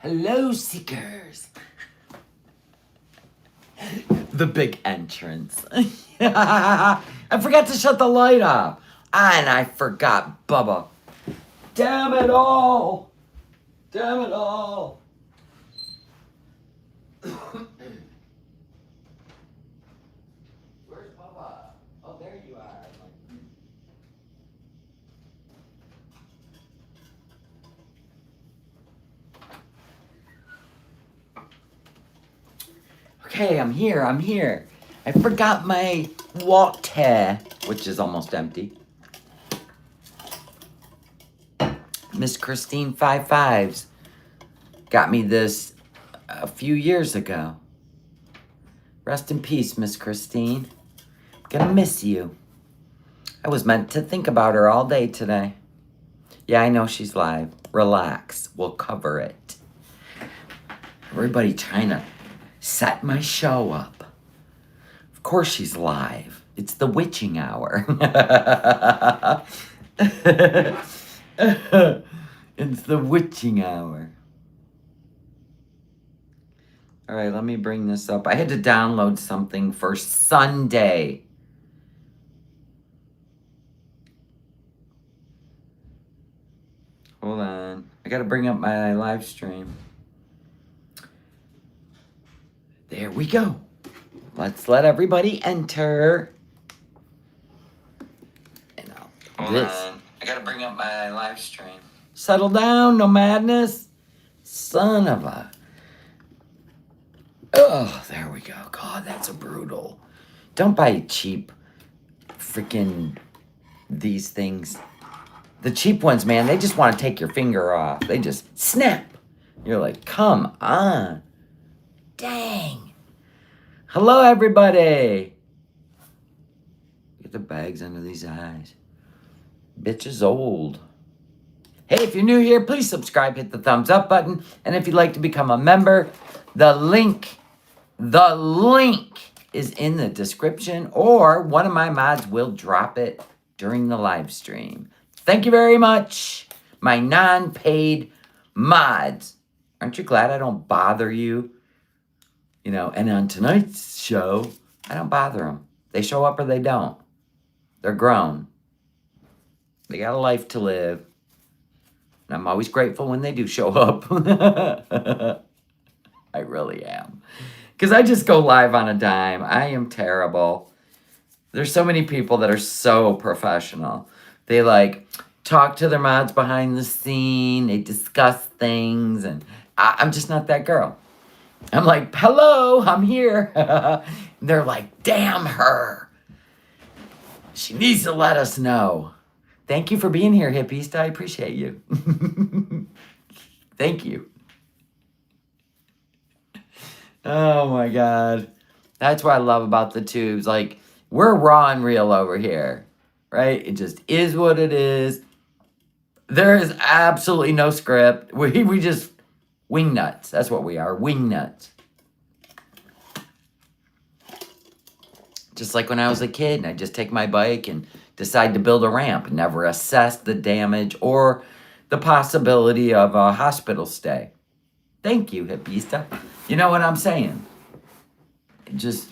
Hello, seekers. The big entrance. I forgot to shut the light off. And I forgot Bubba. Damn it all. Damn it all. Where's Bubba? Oh, there you are. Okay, I'm here. I forgot my water, which is almost empty. Miss Christine 55s got me this a few years ago. Rest in peace, Miss Christine. Gonna miss you. I was meant to think about her all day today. Yeah, I know she's live. Relax, we'll cover it. Everybody trying to set my show up. Of course she's live. It's the witching hour. It's the witching hour. All right, let me bring this up. I had to download something for Sunday. Hold on. I got to bring up my live stream. There we go. Let's let everybody enter. And Hold on. I got to bring up my live stream. Settle down, no madness. Son of a... Oh, there we go. God, that's a brutal. Don't buy cheap freaking these things. The cheap ones, man, they just want to take your finger off. They just snap. You're like, come on. Dang. Hello, everybody. Get the bags under these eyes. Bitch is old. Hey, if you're new here, please subscribe, hit the thumbs up button. And if you'd like to become a member, the link is in the description, or one of my mods will drop it during the live stream. Thank you very much, my non-paid mods. Aren't you glad I don't bother you? You know, and on tonight's show, I don't bother them. They show up or they don't. They're grown. They got a life to live. And I'm always grateful when they do show up. I really am. Because I just go live on a dime. I am terrible. There's so many people that are so professional. They like talk to their mods behind the scene. They discuss things. And I'm just not that girl. I'm like, hello, I'm here. They're like, damn her. She needs to let us know. Thank you for being here, hippies. I appreciate you. Thank you. Oh my God. That's what I love about the tubes. Like, we're raw and real over here, right? It just is what it is. There is absolutely no script. We just wing nuts. That's what we are, wing nuts. Just like when I was a kid and I just take my bike and decide to build a ramp and never assess the damage or the possibility of a hospital stay. Thank you, hippista. You know what I'm saying? Just,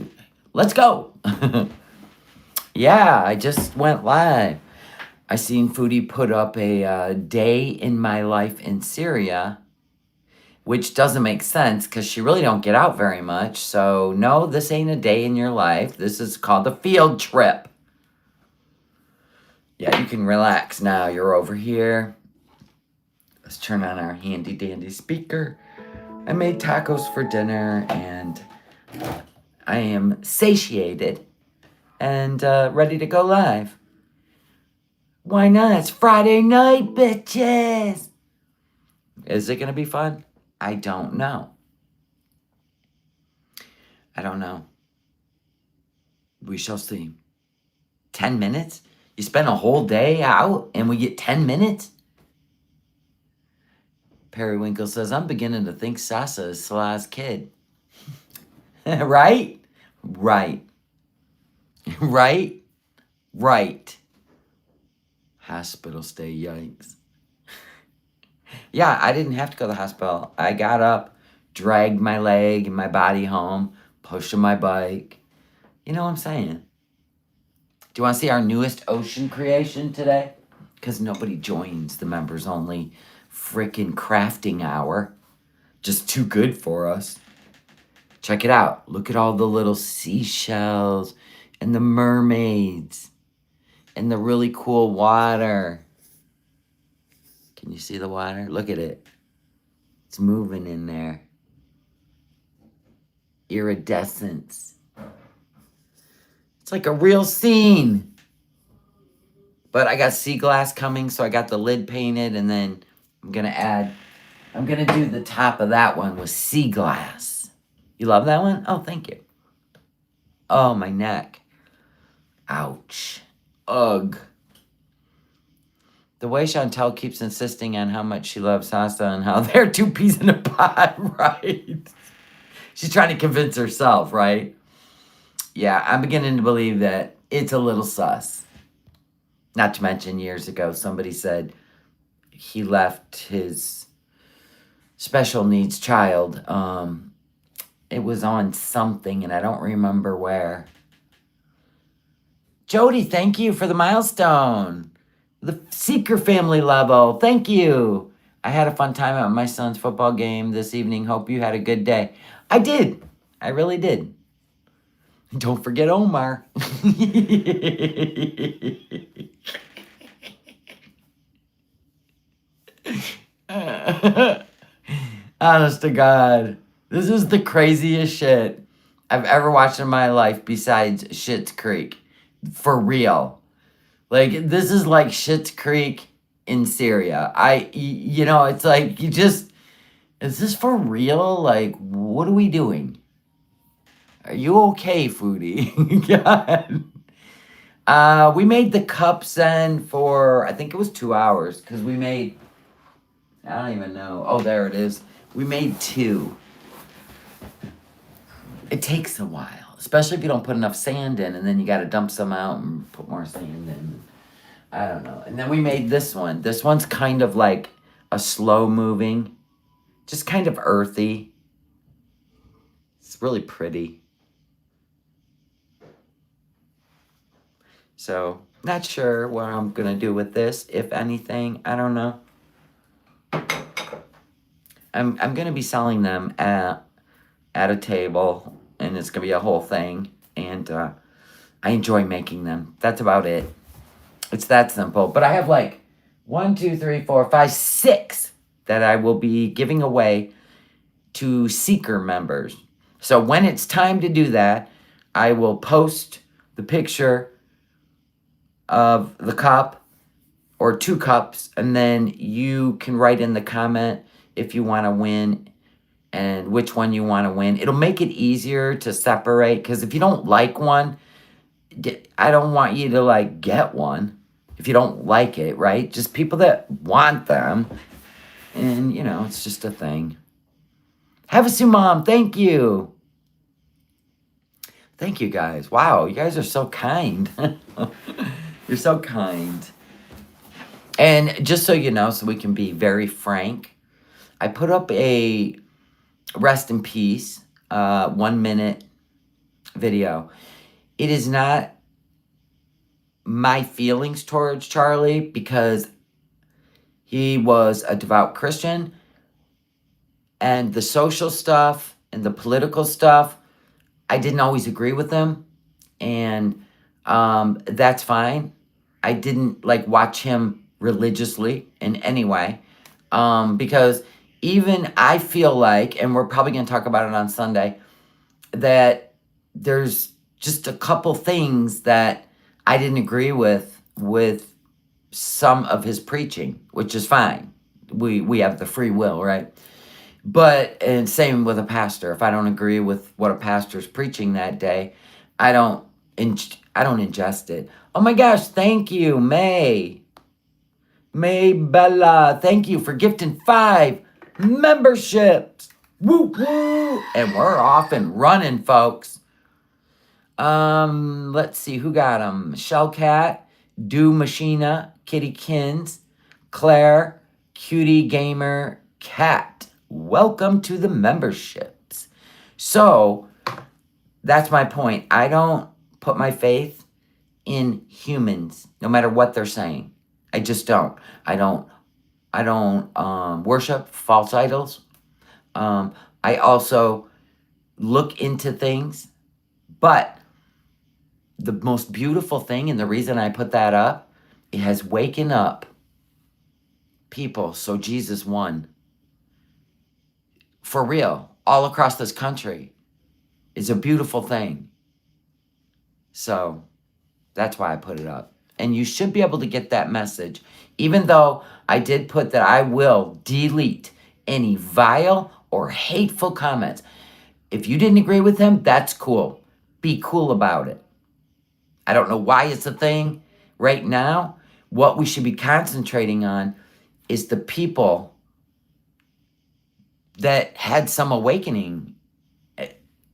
let's go. Yeah, I just went live. I seen Foodie put up a day in my life in Syria, which doesn't make sense because she really don't get out very much. So, no, this ain't a day in your life. This is called a field trip. Yeah, you can relax now. You're over here. Let's turn on our handy dandy speaker. I made tacos for dinner and I am satiated and ready to go live. Why not? It's Friday night, bitches. Is it going to be fun? I don't know. I don't know. We shall see. 10 minutes? You spend a whole day out and we get 10 minutes? Periwinkle says, I'm beginning to think Sasa is Salah's kid. Right? Right. Right? Right. Hospital stay, yikes. Yeah, I didn't have to go to the hospital. I got up, dragged my leg and my body home, pushing my bike. You know what I'm saying? Do you want to see our newest ocean creation today? Because nobody joins the members only freaking crafting hour. Just too good for us. Check it out. Look at all the little seashells and the mermaids and the really cool water. Can you see the water? Look at it. It's moving in there. Iridescence. It's like a real scene. But I got sea glass coming, so I got the lid painted, and then I'm going to do the top of that one with sea glass. You love that one? Oh, thank you. Oh, my neck. Ouch. Ugh. The way Chantel keeps insisting on how much she loves Sasa and how they're two peas in a pod, right? She's trying to convince herself, right? Yeah, I'm beginning to believe that it's a little sus. Not to mention years ago, somebody said he left his special needs child. It was on something, and I don't remember where. Jody, thank you for the milestone. The Seeker family level. Thank you. I had a fun time at my son's football game this evening. Hope you had a good day. I did. I really did. Don't forget Omar. Honest to God. This is the craziest shit I've ever watched in my life besides Schitt's Creek. For real. Like, this is like Schitt's Creek in Syria. It's like, is this for real? Like, what are we doing? Are you okay, Foodie? God. We made the cups then for, I think it was 2 hours, because we made, I don't even know. Oh, there it is. We made 2. It takes a while, especially if you don't put enough sand in, and then you got to dump some out and put more sand in. I don't know. And then we made this one. This one's kind of like a slow moving, just kind of earthy. It's really pretty. So, not sure what I'm going to do with this, if anything. I don't know. I'm going to be selling them at a table, and it's going to be a whole thing. And I enjoy making them. That's about it. It's that simple. But I have like 1, 2, 3, 4, 5, 6 that I will be giving away to Seeker members. So when it's time to do that, I will post the picture of the cup or 2 cups, and then you can write in the comment if you want to win and which one you want to win. It'll make it easier to separate, because if you don't like one, I don't want you to like get one if you don't like it, right? Just people that want them. And, it's just a thing. Have a Sue Mom, thank you. Thank you, guys. Wow, you guys are so kind. You're so kind. And just so you know, so we can be very frank, I put up a rest in peace 1-minute video. It is not my feelings towards Charlie, because he was a devout Christian, and the social stuff and the political stuff, I didn't always agree with him, and that's fine. I didn't watch him religiously in any way, because even I feel like, and we're probably going to talk about it on Sunday, that there's just a couple things that I didn't agree with some of his preaching, which is fine. We have the free will, right? But, and same with a pastor. If I don't agree with what a pastor's preaching that day, I don't ingest it. Oh my gosh, thank you, May. May Bella, thank you for gifting 5 memberships. Woo woo. And we're off and running, folks. Let's see who got them. Shellcat, Do Machina, Kitty Kins, Claire, Cutie Gamer Cat. Welcome to the memberships. So, that's my point. I don't put my faith in humans, no matter what they're saying. I just don't. I don't worship false idols. I also look into things, but the most beautiful thing, and the reason I put that up, it has waken up people. So Jesus won. For real, all across this country is a beautiful thing. So that's why I put it up. And you should be able to get that message, even though I did put that I will delete any vile or hateful comments. If you didn't agree with him, that's cool. Be cool about it. I don't know why it's a thing right now. What we should be concentrating on is the people that had some awakening.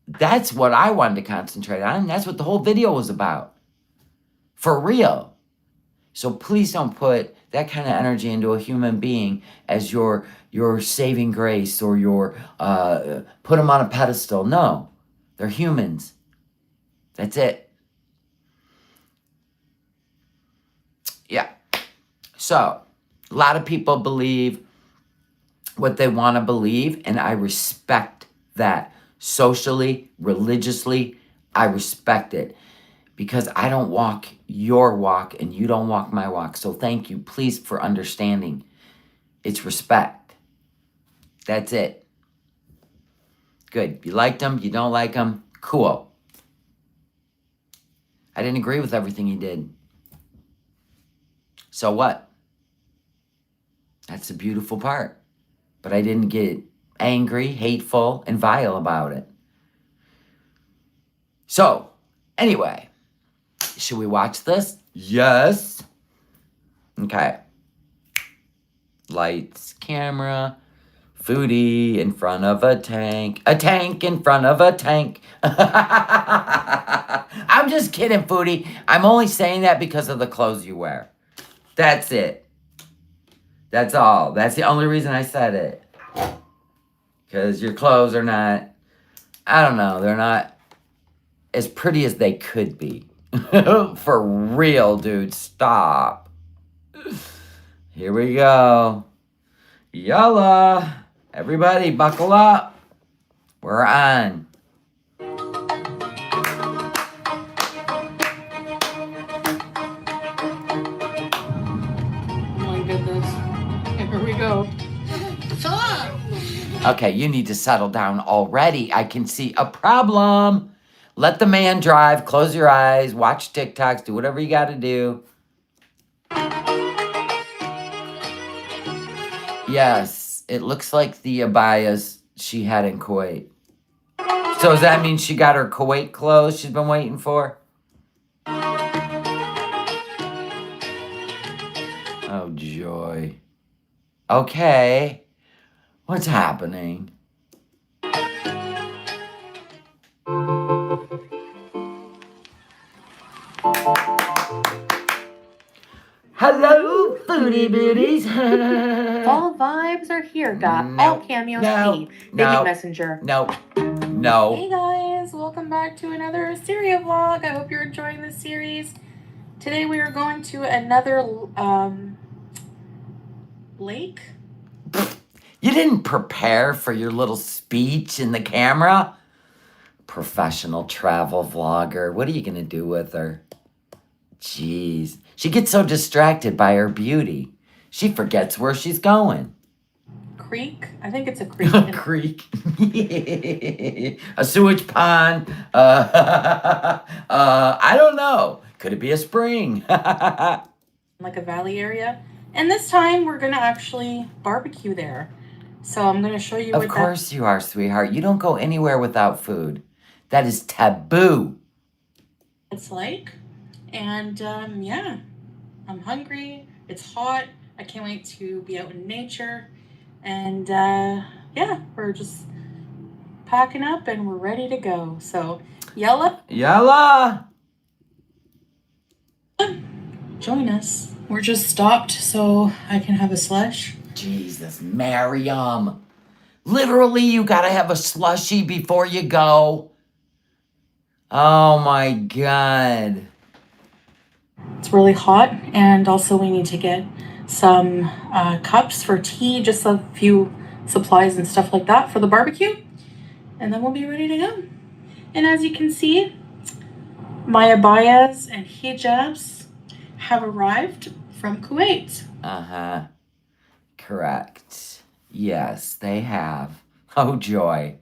That's what I wanted to concentrate on. That's what the whole video was about. For real. So please don't put that kind of energy into a human being as your saving grace or your put them on a pedestal. No, they're humans. That's it. Yeah. So a lot of people believe what they want to believe, and I respect that. Socially, religiously, I respect it. Because I don't walk your walk and you don't walk my walk. So thank you, please, for understanding. It's respect. That's it. Good. You liked him, you don't like him, cool. I didn't agree with everything he did. So what? That's the beautiful part. But I didn't get angry, hateful, and vile about it. So, anyway. Should we watch this? Yes. Okay. Lights, camera, Foodie in front of a tank in front of a tank. I'm just kidding, Foodie. I'm only saying that because of the clothes you wear. That's it. That's all. That's the only reason I said it. Because your clothes are not, I don't know, they're not as pretty as they could be. For real, dude. Stop. Here we go. Yalla. Everybody, buckle up. We're on. Oh my goodness. Here we go. Okay, you need to settle down already. I can see a problem. Let the man drive. Close your eyes. Watch TikToks. Do whatever you got to do. Yes, it looks like the abayas she had in Kuwait. So does that mean she got her Kuwait clothes she's been waiting for? Oh, joy. Okay. What's happening? Hello, Foodie Booties. Fall vibes are here. Got all cameos. Big Messenger. No. Hey guys, welcome back to another Syria vlog. I hope you're enjoying this series. Today we are going to another lake. You didn't prepare for your little speech in the camera? Professional travel vlogger. What are you going to do with her? Jeez. She gets so distracted by her beauty. She forgets where she's going. Creek? I think it's a creek. A creek. A sewage pond. I don't know. Could it be a spring? Like a valley area. And this time we're going to actually barbecue there. So I'm going to show you. Of course you are, sweetheart. You don't go anywhere without food. That is taboo. It's like. And yeah, I'm hungry. It's hot. I can't wait to be out in nature. And yeah, we're just packing up and we're ready to go. So yalla. Yalla. Join us. We're just stopped so I can have a slush. Jesus, Miriam. Literally, you gotta have a slushie before you go. Oh my God. It's really hot, and also we need to get some cups for tea, just a few supplies and stuff like that for the barbecue, and then we'll be ready to go. And as you can see, my abayas and hijabs have arrived from Kuwait. Uh-huh. Correct. Yes, they have. Oh, joy.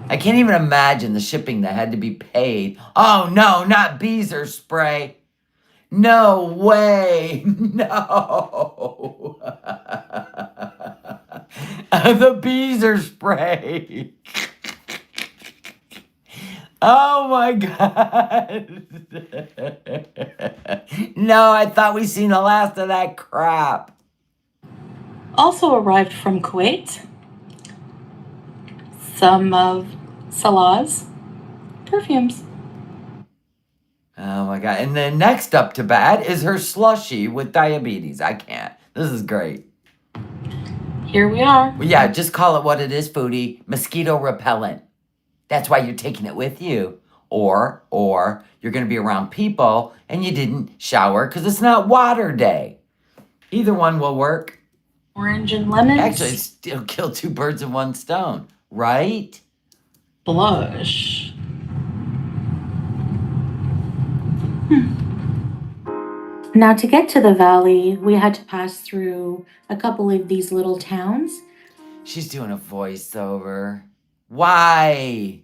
I can't even imagine the shipping that had to be paid. Oh, no, not Beezer spray. No way. No. The Beezer spray. Oh my God. No, I thought we seen the last of that crap. Also arrived from Kuwait some of Salah's perfumes. Oh my God. And then next up to bat is her slushy with diabetes. I can't. This is great. Here we are. Well, yeah, just call it what it is, Foodie. Mosquito repellent. That's why you're taking it with you. Or you're going to be around people and you didn't shower because it's not water day. Either one will work. Orange and lemons. Actually, it still kill two birds with one stone, right? Blush. Now, to get to the valley, we had to pass through a couple of these little towns. She's doing a voiceover. Why?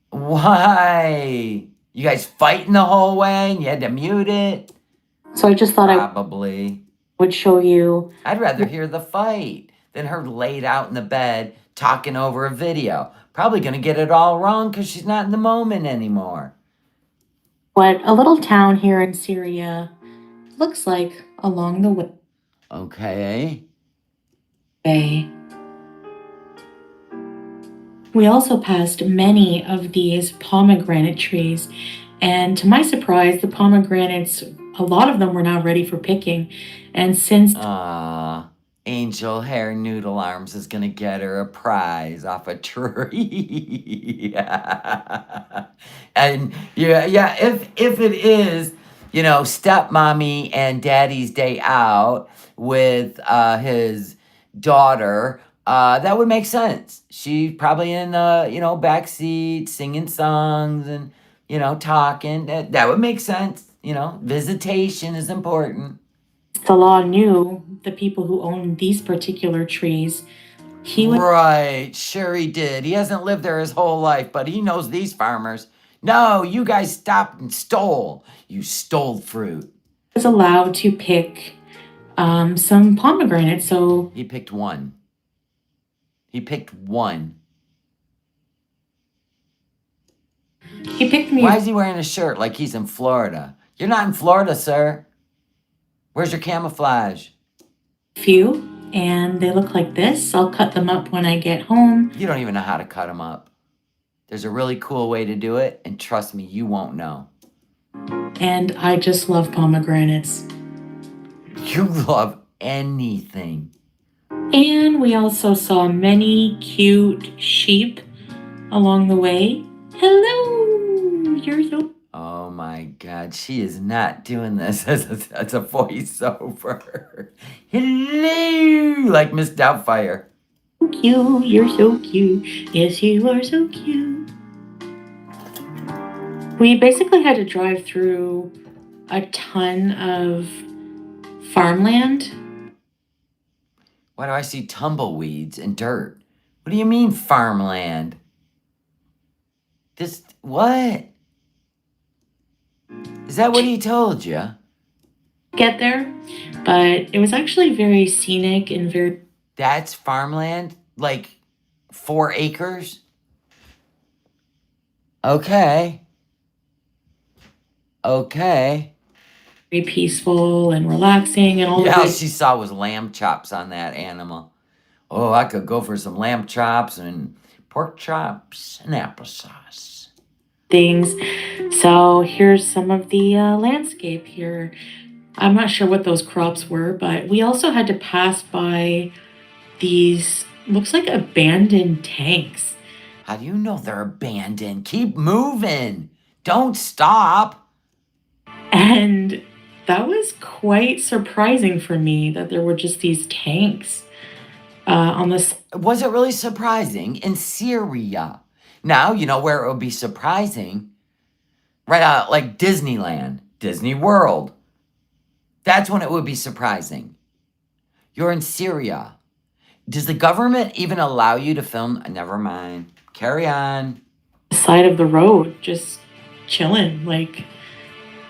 Why? You guys fighting the whole way and you had to mute it? So I just thought Probably. I would show you. I'd rather hear the fight than her laid out in the bed talking over a video. Probably going to get it all wrong because she's not in the moment anymore. What a little town here in Syria looks like along the way. Okay. We also passed many of these pomegranate trees, and to my surprise, the pomegranates, a lot of them were now ready for picking. And since Angel Hair Noodle Arms is gonna get her a prize off a tree. And yeah, if it is, stepmommy and daddy's day out with his daughter, that would make sense. She's probably in back seat singing songs and talking. That would make sense. Visitation is important. the law knew the people who owned these particular trees, Right, sure he did. He hasn't lived there his whole life, but he knows these farmers. No, you guys stopped and stole. You stole fruit. was allowed to pick some pomegranates. So He picked one. He picked one. he picked me Why is he wearing a shirt like he's in Florida? You're not in Florida, sir. Where's your camouflage? a few, and they look like this. I'll cut them up when I get home. You don't even know how to cut them up. There's a really cool way to do it, and trust me, you won't know. And I just love pomegranates. You love anything. And we also saw many cute sheep along the way. Hello, you're so. Oh my God, she is not doing this as a voiceover. Hello, like Miss Doubtfire. Cute, you're so cute. Yes, you are so cute. We basically had to drive through a ton of farmland. Why do I see tumbleweeds and dirt? What do you mean farmland? What? Is that what he told you? Get there, but it was actually very scenic and very. That's farmland? Like 4 acres? Okay. Very peaceful and relaxing and all Yeah, all that. she saw was lamb chops on that animal. Oh, I could go for some lamb chops and pork chops and applesauce. Things. So here's some of the landscape here. I'm not sure what those crops were, but we also had to pass by these looks like abandoned tanks. How do you know they're abandoned? Keep moving. Don't stop. And that was quite surprising for me that there were just these tanks on this. Was it really surprising? In Syria. Now, you know where it would be surprising? Right out like Disneyland, Disney World. That's when it would be surprising. You're in Syria. Does the government even allow you to film? Never mind. Carry on. Side of the road, just chilling. Like,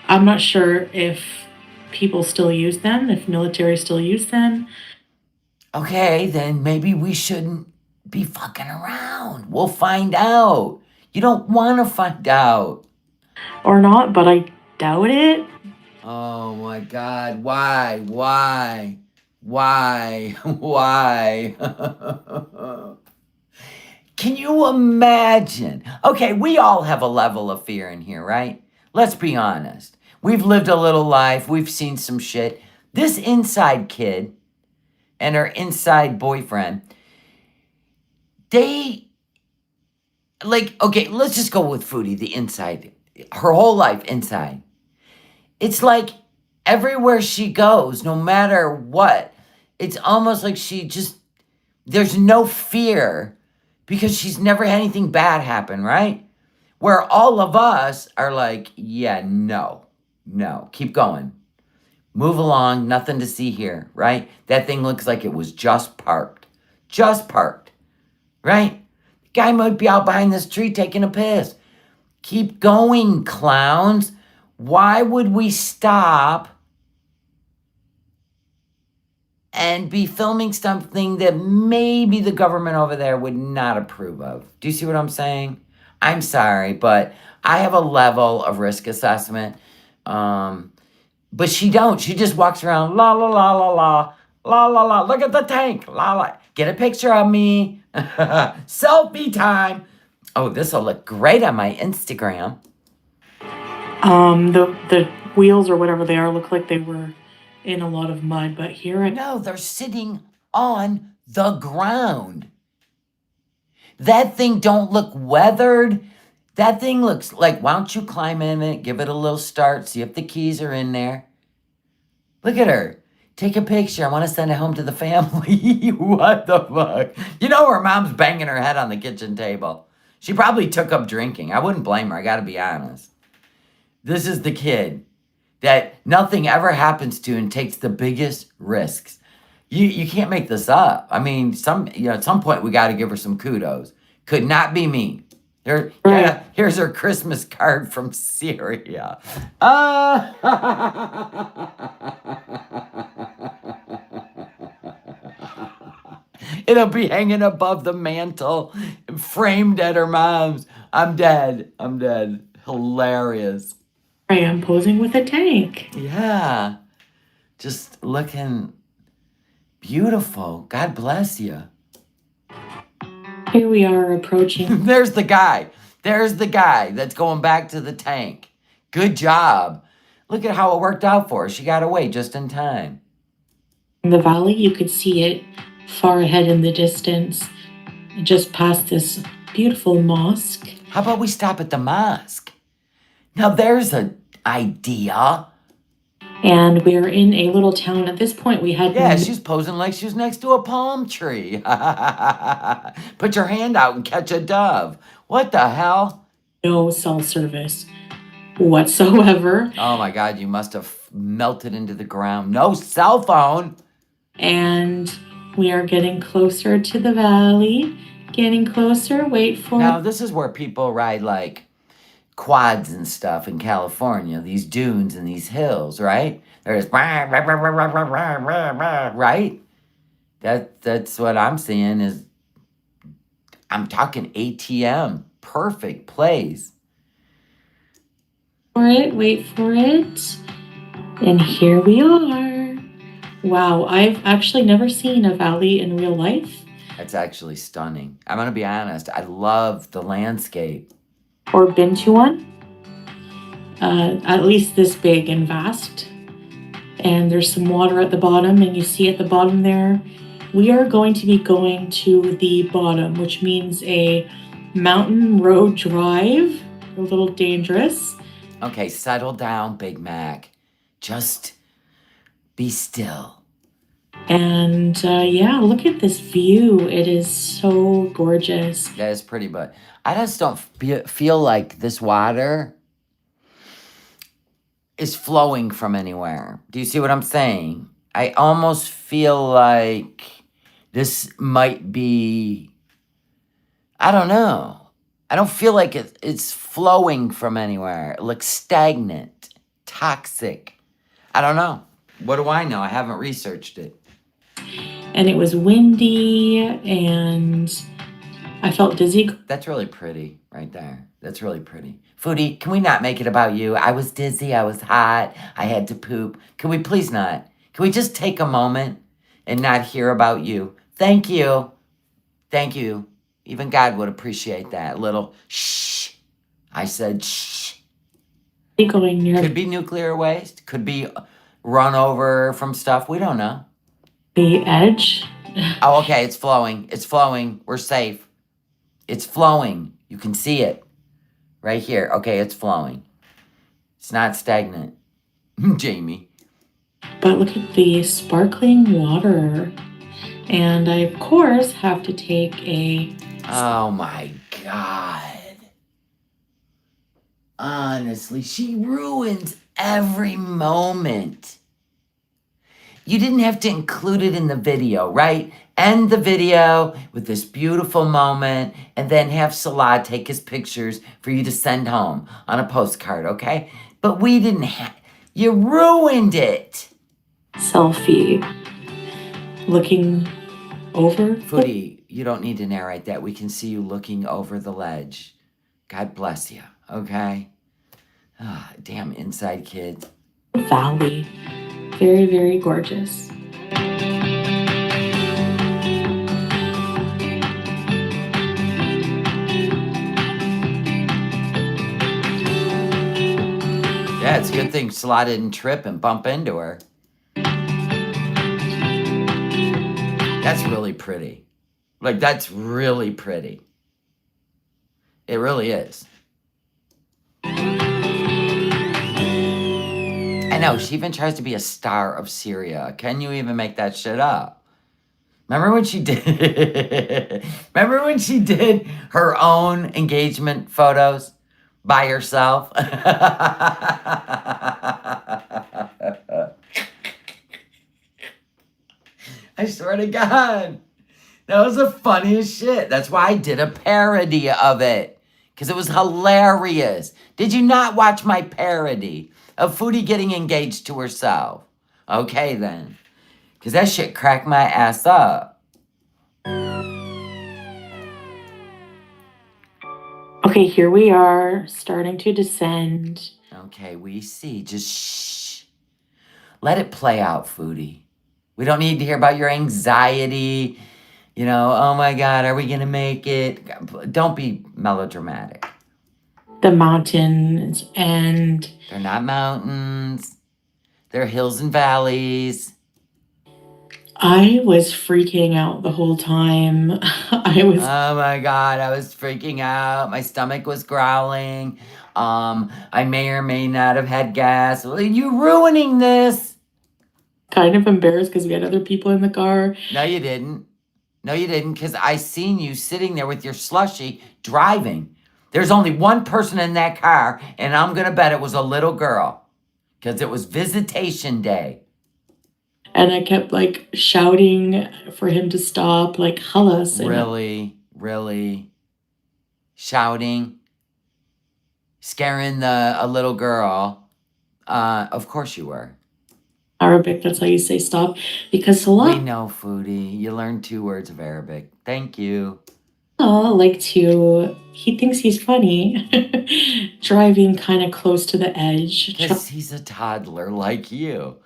I'm not sure if people still use them, if military still use them. Okay, then maybe we shouldn't be fucking around. We'll find out. You don't want to find out. Or not, but I doubt it. Oh my God. Why? Why? Why? Why? Can you imagine? Okay, we all have a level of fear in here, right? Let's be honest. We've lived a little life. We've seen some shit. This inside kid and her inside boyfriend, they, like, okay, let's just go with Foodie, the inside. Her whole life inside. It's like everywhere she goes, no matter what, it's almost like she just, there's no fear because she's never had anything bad happen, right? Where all of us are like, yeah, no, keep going. Move along, nothing to see here, right? That thing looks like it was just parked. Just parked, right? The guy might be out behind this tree taking a piss. Keep going, clowns. Why would we stop and be filming something that maybe the government over there would not approve of? Do you see what I'm saying? I'm sorry, but I have a level of risk assessment. But she don't. She just walks around, la, la, la, la, la, la, la, la. Look at the tank, la, la. Get a picture of me. Selfie time. Oh, this will look great on my Instagram. The wheels or whatever they are look like they were in a lot of mud, but here No, they're sitting on the ground. That thing don't look weathered. That thing looks like, why don't you climb in it, give it a little start, see if the keys are in there. Look at her. Take a picture. I want to send it home to the family. What the fuck? You know her mom's banging her head on the kitchen table. She probably took up drinking. I wouldn't blame her. I got to be honest. This is the kid that nothing ever happens to and takes the biggest risks. You can't make this up. I mean, at some point we got to give her some kudos. Could not be me. Here's her Christmas card from Syria. It'll be hanging above the mantle, framed at her mom's. I'm dead. Hilarious. I am posing with a tank. Yeah. Just looking beautiful. God bless you. Here we are approaching. There's the guy that's going back to the tank. Good job. Look at how it worked out for her. She got away just in time. In the valley, you could see it far ahead in the distance, just past this beautiful mosque. How about we stop at the mosque? Now there's an idea. And we're in a little town. At this point, we had... Yeah, she's posing like she's next to a palm tree. Put your hand out and catch a dove. What the hell? No cell service whatsoever. Oh my God, you must have melted into the ground. No cell phone. And we are getting closer to the valley. Getting closer. Wait for it. Now, this is where people ride like quads and stuff in California, these dunes and these hills, right? There's right? That's what I'm seeing is, I'm talking ATM, perfect place. Wait for it. And here we are. Wow, I've actually never seen a valley in real life. That's actually stunning. I'm gonna be honest, I love the landscape. Or been to one. At least this big and vast. and there's some water at the bottom, and you see at the bottom there, we are going to be going to the bottom, which means a mountain road drive, a little dangerous. Okay, settle down, Big Mac. Just be still. And yeah, look at this view. It is so gorgeous. That is pretty, but I just don't feel like this water is flowing from anywhere. Do you see what I'm saying? I almost feel like this might be, I don't know. I don't feel like it's flowing from anywhere. It looks stagnant, toxic. I don't know. What do I know? I haven't researched it. And it was windy, and I felt dizzy. That's really pretty right there. That's really pretty. Foodie, can we not make it about you? I was dizzy. I was hot. I had to poop. Can we please not? Can we just take a moment and not hear about you? Thank you. Thank you. Even God would appreciate that. A little shh. I said shh. Going near Could be nuclear waste. Could be run over from stuff. We don't know. the edge. Oh, okay. It's flowing. It's flowing. We're safe. It's flowing. You can see it right here. Okay, it's flowing. It's not stagnant. Jamie. But look at the sparkling water. And I, of course, have to take a... Oh my God. Honestly, she ruins every moment. You didn't have to include it in the video, right? End the video with this beautiful moment and then have Salah take his pictures for you to send home on a postcard, okay? But we didn't have... You ruined it. Selfie. Looking over. Foodie, you don't need to narrate that. We can see you looking over the ledge. God bless you, okay? Ah, damn inside kids. Valley. Very, very gorgeous. Yeah, it's a good thing Salah didn't trip and bump into her. That's really pretty. Like, that's really pretty. It really is. I know, she even tries to be a star of Syria. Can you even make that shit up? Remember when she did... Remember when she did her own engagement photos by herself? I swear to God. That was the funniest shit. That's why I did a parody of it. Because it was hilarious. Did you not watch my parody of Foodie getting engaged to herself? Okay, then. Because that shit cracked my ass up. Okay, here we are, starting to descend. Okay, we see. Just shh. Let it play out, Foodie. We don't need to hear about your anxiety. You know, oh my God, are we going to make it? Don't be melodramatic. The mountains, and... They're not mountains. They're hills and valleys. I was freaking out the whole time. Oh my God, I was freaking out. My stomach was growling. I may or may not have had gas. You ruining this. Kind of embarrassed because we had other people in the car. No, you didn't. No, you didn't, because I seen you sitting there with your slushie driving. There's only one person in that car, and I'm going to bet it was a little girl, because it was visitation day. And I kept, like, shouting for him to stop, like, Halas. Really? Shouting? Scaring a little girl? Of course you were. Arabic, that's how you say stop. Because Salah... We know, Foodie. You learned 2 words of Arabic. Thank you. He thinks he's funny. Driving kind of close to the edge. Because he's a toddler like you.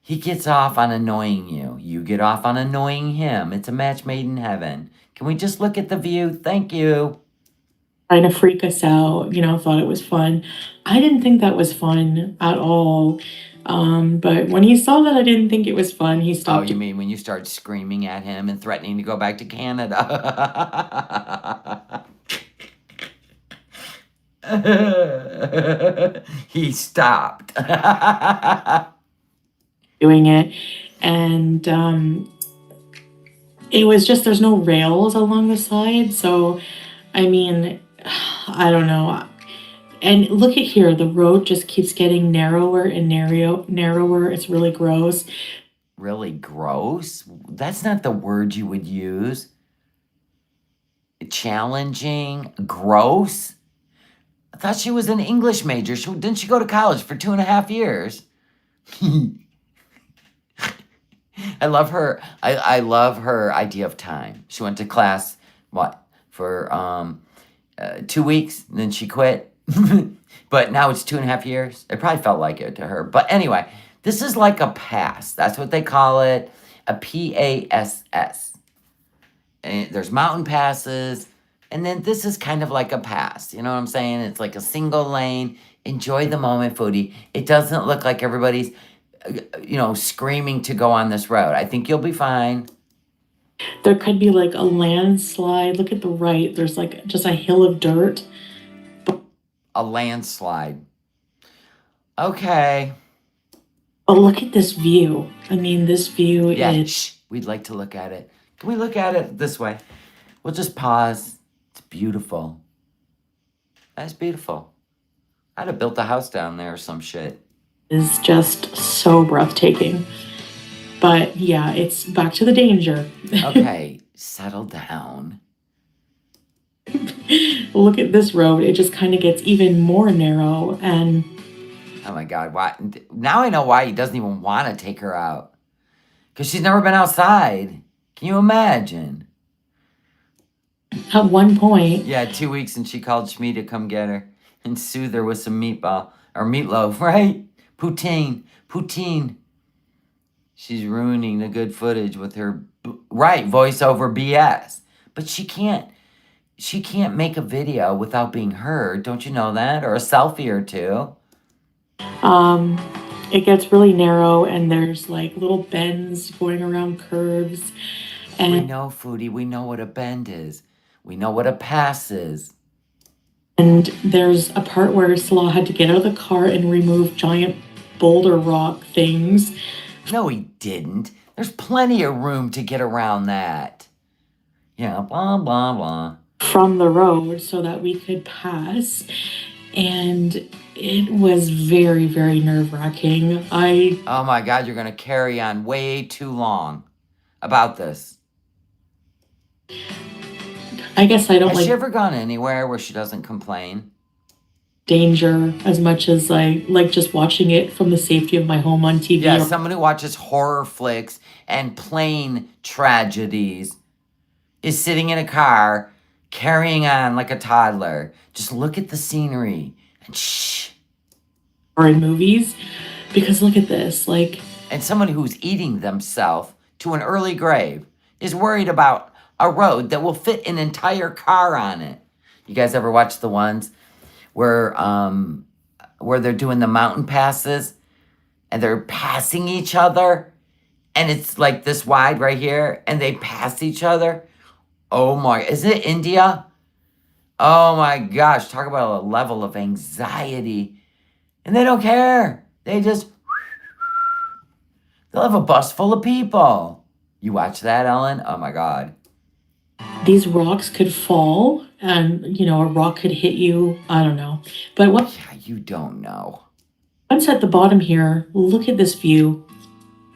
He gets off on annoying you. You get off on annoying him. It's a match made in heaven. Can we just look at the view? Thank you. trying to freak us out, thought it was fun. I didn't think that was fun at all. But when he saw that I didn't think it was fun, he Oh, stopped. you mean when you start screaming at him and threatening to go back to Canada? He stopped. Doing it. And it was just there's no rails along the side. So, I mean, I don't know. And look at here, the road just keeps getting narrower and narrower. It's really gross. Really gross? That's not the word you would use. Challenging? Gross? I thought she was an English major. Didn't she go to college for 2.5 years? I love her. I love her idea of time. She went to class, what, for 2 weeks, and then she quit. But now it's 2.5 years. It probably felt like it to her. But anyway, this is like a pass. That's what they call it, a PASS. And there's mountain passes, and then this is kind of like a pass. You know what I'm saying? It's like a single lane. Enjoy the moment, Foodie. It doesn't look like everybody's screaming to go on this road. I think you'll be fine. There could be like a landslide. Look at the right. There's like just a hill of dirt. A landslide. Okay. Oh, look at this view. I mean, this view is... Shh. We'd like to look at it. Can we look at it this way? We'll just pause. It's beautiful. That's beautiful. I'd have built a house down there or some shit. Is just so breathtaking. But yeah, it's back to the danger. Okay, settle down. Look at this road. It just kind of gets even more narrow and... Oh my God, why? Now I know why he doesn't even want to take her out. Because she's never been outside. Can you imagine? At one point... Yeah, 2 weeks and she called Shmi to come get her and soothe her with some meatloaf, right? Poutine. She's ruining the good footage with her, voiceover BS. But she can't make a video without being heard. Don't you know that? Or a selfie or two. It gets really narrow and there's like little bends going around curves. And we know, Foodie, we know what a bend is. We know what a pass is. And there's a part where Salah had to get out of the car and remove giant boulder rock things. No, he didn't. There's plenty of room to get around that. Yeah, blah, blah, blah. From the road so that we could pass. And it was very, very nerve-wracking. Oh my God, you're going to carry on way too long about this. I guess I don't Has she ever gone anywhere where she doesn't complain? Danger as much as I like just watching it from the safety of my home on TV. Yeah, someone who watches horror flicks and plane tragedies is sitting in a car carrying on like a toddler. Just look at the scenery and shh. Or in movies, because look at this, like... And someone who's eating themselves to an early grave is worried about a road that will fit an entire car on it. You guys ever watch the ones where they're doing the mountain passes and they're passing each other and it's like this wide right here and they pass each other? Oh my, is it India? Oh my gosh, talk about a level of anxiety. And they don't care. They'll have a bus full of people. You watch that, Ellen? Oh my God. These rocks could fall and, a rock could hit you. I don't know. But what? Yeah, you don't know. Once at the bottom here, look at this view.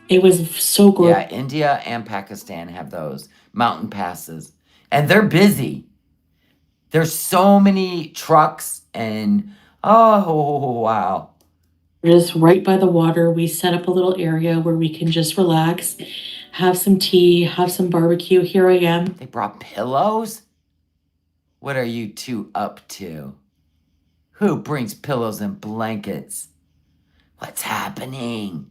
It was so good. Yeah, India and Pakistan have those mountain passes. And they're busy. There's so many trucks and, oh, wow. Just right by the water, we set up a little area where we can just relax, have some tea, have some barbecue. Here I am. They brought pillows? What are you two up to? Who brings pillows and blankets? What's happening?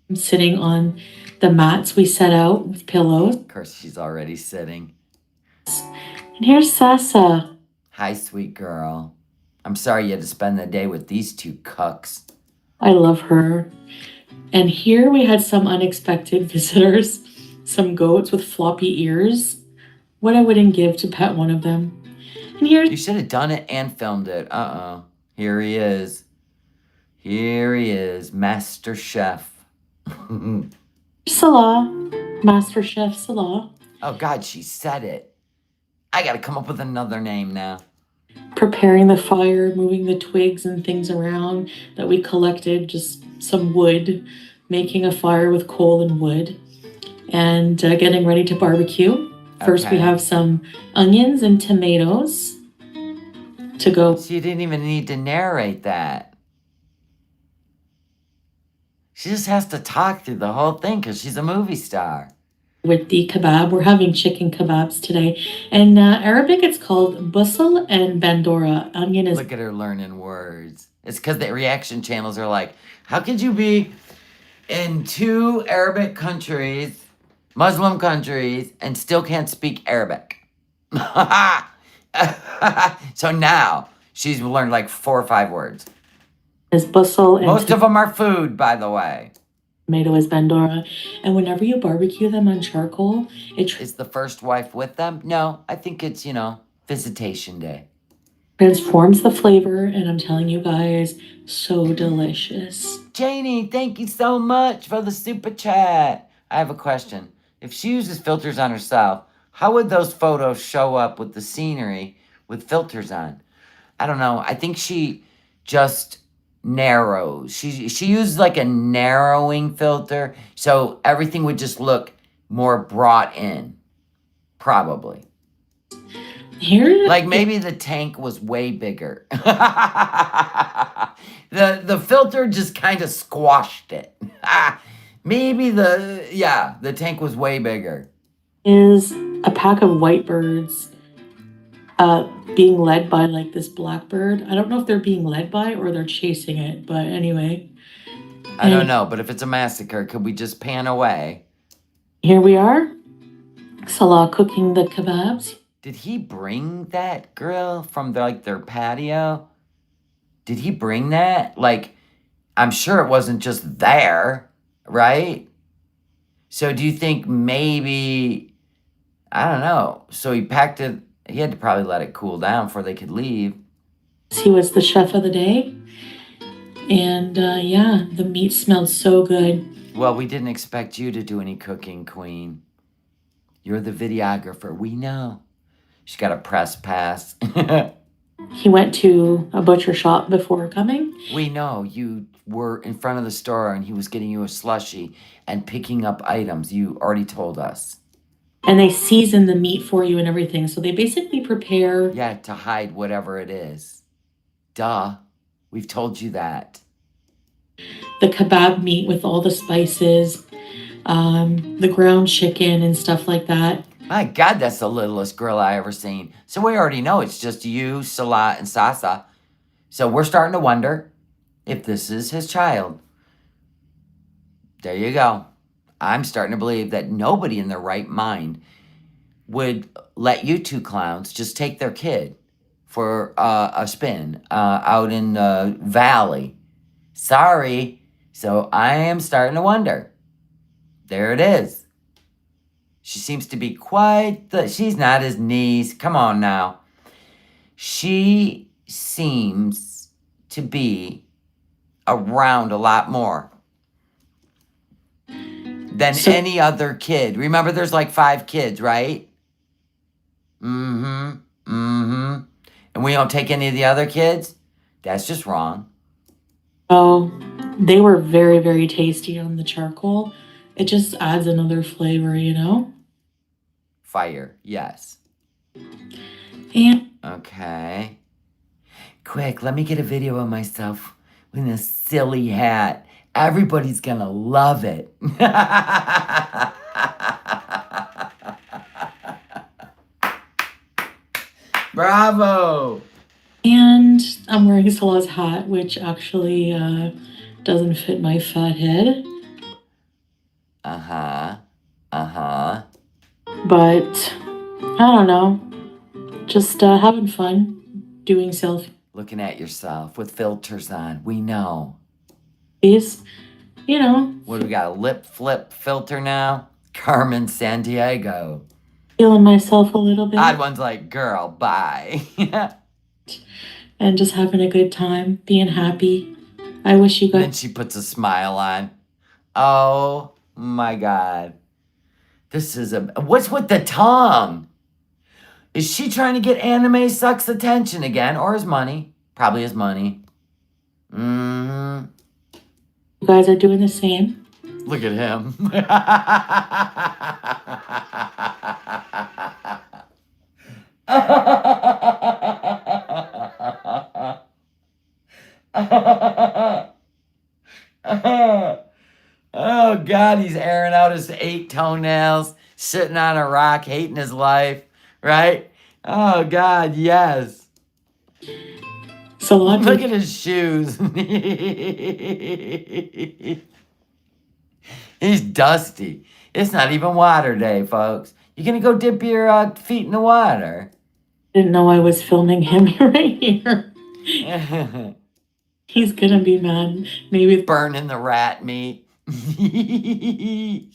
I'm sitting on the mats we set out with pillows. Of course, she's already sitting. And here's Sasa. Hi, sweet girl. I'm sorry you had to spend the day with these two cucks. I love her. And here we had some unexpected visitors, some goats with floppy ears. What I wouldn't give to pet one of them. And here's You should have done it and filmed it. Here he is. Here he is, Master Chef. Salah, Master Chef Salah, Oh, God, she said it. I gotta come up with another name now. preparing the fire, moving the twigs and things around that we collected, just some wood, making a fire with coal and wood, and getting ready to barbecue. First, we Okay. have some onions and tomatoes to go So you didn't even need to narrate that. She just has to talk through the whole thing because she's a movie star. with the kebab. We're having chicken kebabs today. In Arabic, it's called busal and bandora. Onion is Look at her learning words. It's because the reaction channels are like, how could you be in 2 Arabic countries, Muslim countries, and still can't speak Arabic? So now she's learned like 4 or 5 words. is busal and Most of them are food, by the way. tomato is bandora. And whenever you barbecue them on charcoal, Is the first wife with them? No, I think it's, visitation day. transforms the flavor. And I'm telling you guys, so delicious. Janie, thank you so much for the super chat. I have a question. If she uses filters on herself, how would those photos show up with the scenery with filters on? I don't know. I think she just narrows. She used like a narrowing filter, so everything would just look more brought in. Probably. Here, Like maybe the tank was way bigger. The filter just kind of squashed it. Maybe the tank was way bigger. is a pack of white birds being led by like this blackbird. I don't know if they're being led by or they're chasing it, but anyway. I don't know, but if it's a massacre, could we just pan away? Here we are. Salah cooking the kebabs. Did he bring that grill from their patio? Did he bring that? Like, I'm sure it wasn't just there, right? So do you think maybe, I don't know. So he packed it, he had to probably let it cool down before they could leave. He was the chef of the day. And yeah, the meat smelled so good. Well, we didn't expect you to do any cooking, Queen. You're the videographer. We know. She's got a press pass. He went to a butcher shop before coming. We know you were in front of the store and he was getting you a slushie and picking up items. You already told us. And they season the meat for you and everything. So they basically prepare. Yeah, to hide whatever it is. Duh. We've told you that. The kebab meat with all the spices, the ground chicken and stuff like that. My God, that's the littlest grill I ever seen. So we already know it's just you, Salah, and Sasa. So we're starting to wonder if this is his child. There you go. I'm starting to believe that nobody in their right mind would let you 2 clowns just take their kid for a spin out in the valley. Sorry. So I am starting to wonder. There it is. She seems to be she's not his niece. Come on now. She seems to be around a lot more than any other kid. Remember, there's like 5 kids, right? And we don't take any of the other kids? That's just wrong. Oh, they were very, very tasty on the charcoal. It just adds another flavor, you know? Fire, yes. And Okay. Quick, let me get a video of myself with a silly hat. Everybody's gonna love it. Bravo! and I'm wearing Salah's hat, which actually doesn't fit my fat head. But I don't know. Just having fun, doing selfies. Looking at yourself with filters on. We know. You know, What do we got? A lip flip filter now? Carmen San Diego. feeling myself a little bit. Odd one's like, girl, bye. And just having a good time, being happy. I wish you guys. Then she puts a smile on. Oh my God. This is what's with the tongue? Is she trying to get Anime Sucks attention again? Or his money? Probably his money. Mm-hmm. You guys are doing the same. Look at him. Oh, God, he's airing out his 8 toenails, sitting on a rock, hating his life, right? Oh, God, yes. So look at his shoes. He's dusty. It's not even water day, folks. You gonna go dip your feet in the water? Didn't know I was filming him right here. He's gonna be mad. Maybe burning the rat meat. The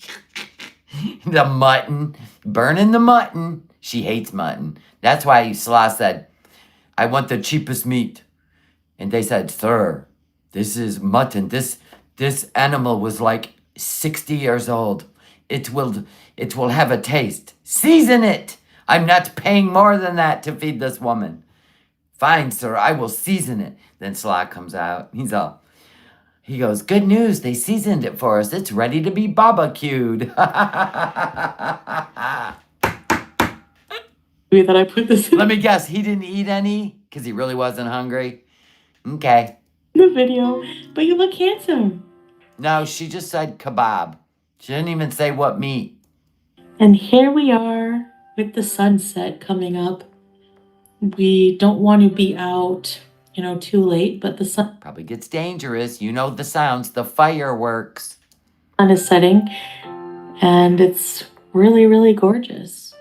mutton. Burning the mutton. She hates mutton. That's why Salah said, I want the cheapest meat. And they said, sir, this is mutton. This animal was like 60 years old. It will have a taste. Season it. I'm not paying more than that to feed this woman. Fine, sir, I will season it. Then Salah comes out. He goes, good news, they seasoned it for us. It's ready to be barbecued. that I put this in Let me guess, he didn't eat any because he really wasn't hungry. Okay. the video, but you look handsome. No, she just said kebab. She didn't even say what meat. And here we are with the sunset coming up. We don't want to be out, too late, but the sun Probably gets dangerous. You know the sounds, the fireworks. Sun is setting, and it's really, really gorgeous.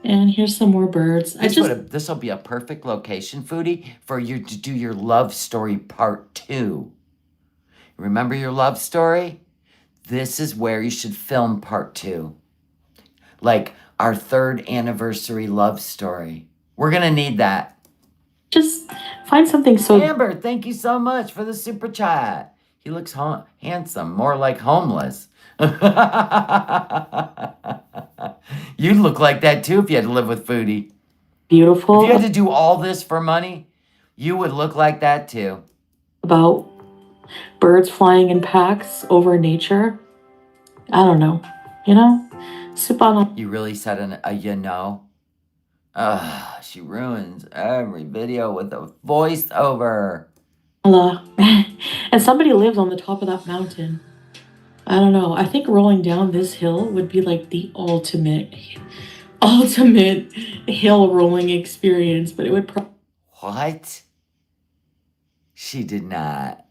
And here's some more birds. This will be a perfect location, Foodie, for you to do your love story part 2. Remember your love story? This is where you should film part 2. Like our 3rd anniversary love story. We're going to need that. Just find something so... Amber, thank you so much for the super chat. He looks handsome, more like homeless. You'd look like that too if you had to live with Foodie. Beautiful. If you had to do all this for money, you would look like that too. About birds flying in packs over nature. I don't know. You really said a you know? She ruins every video with a voiceover. Hello. And somebody lives on the top of that mountain. I don't know. I think rolling down this hill would be like the ultimate hill rolling experience, but it would What? She did not.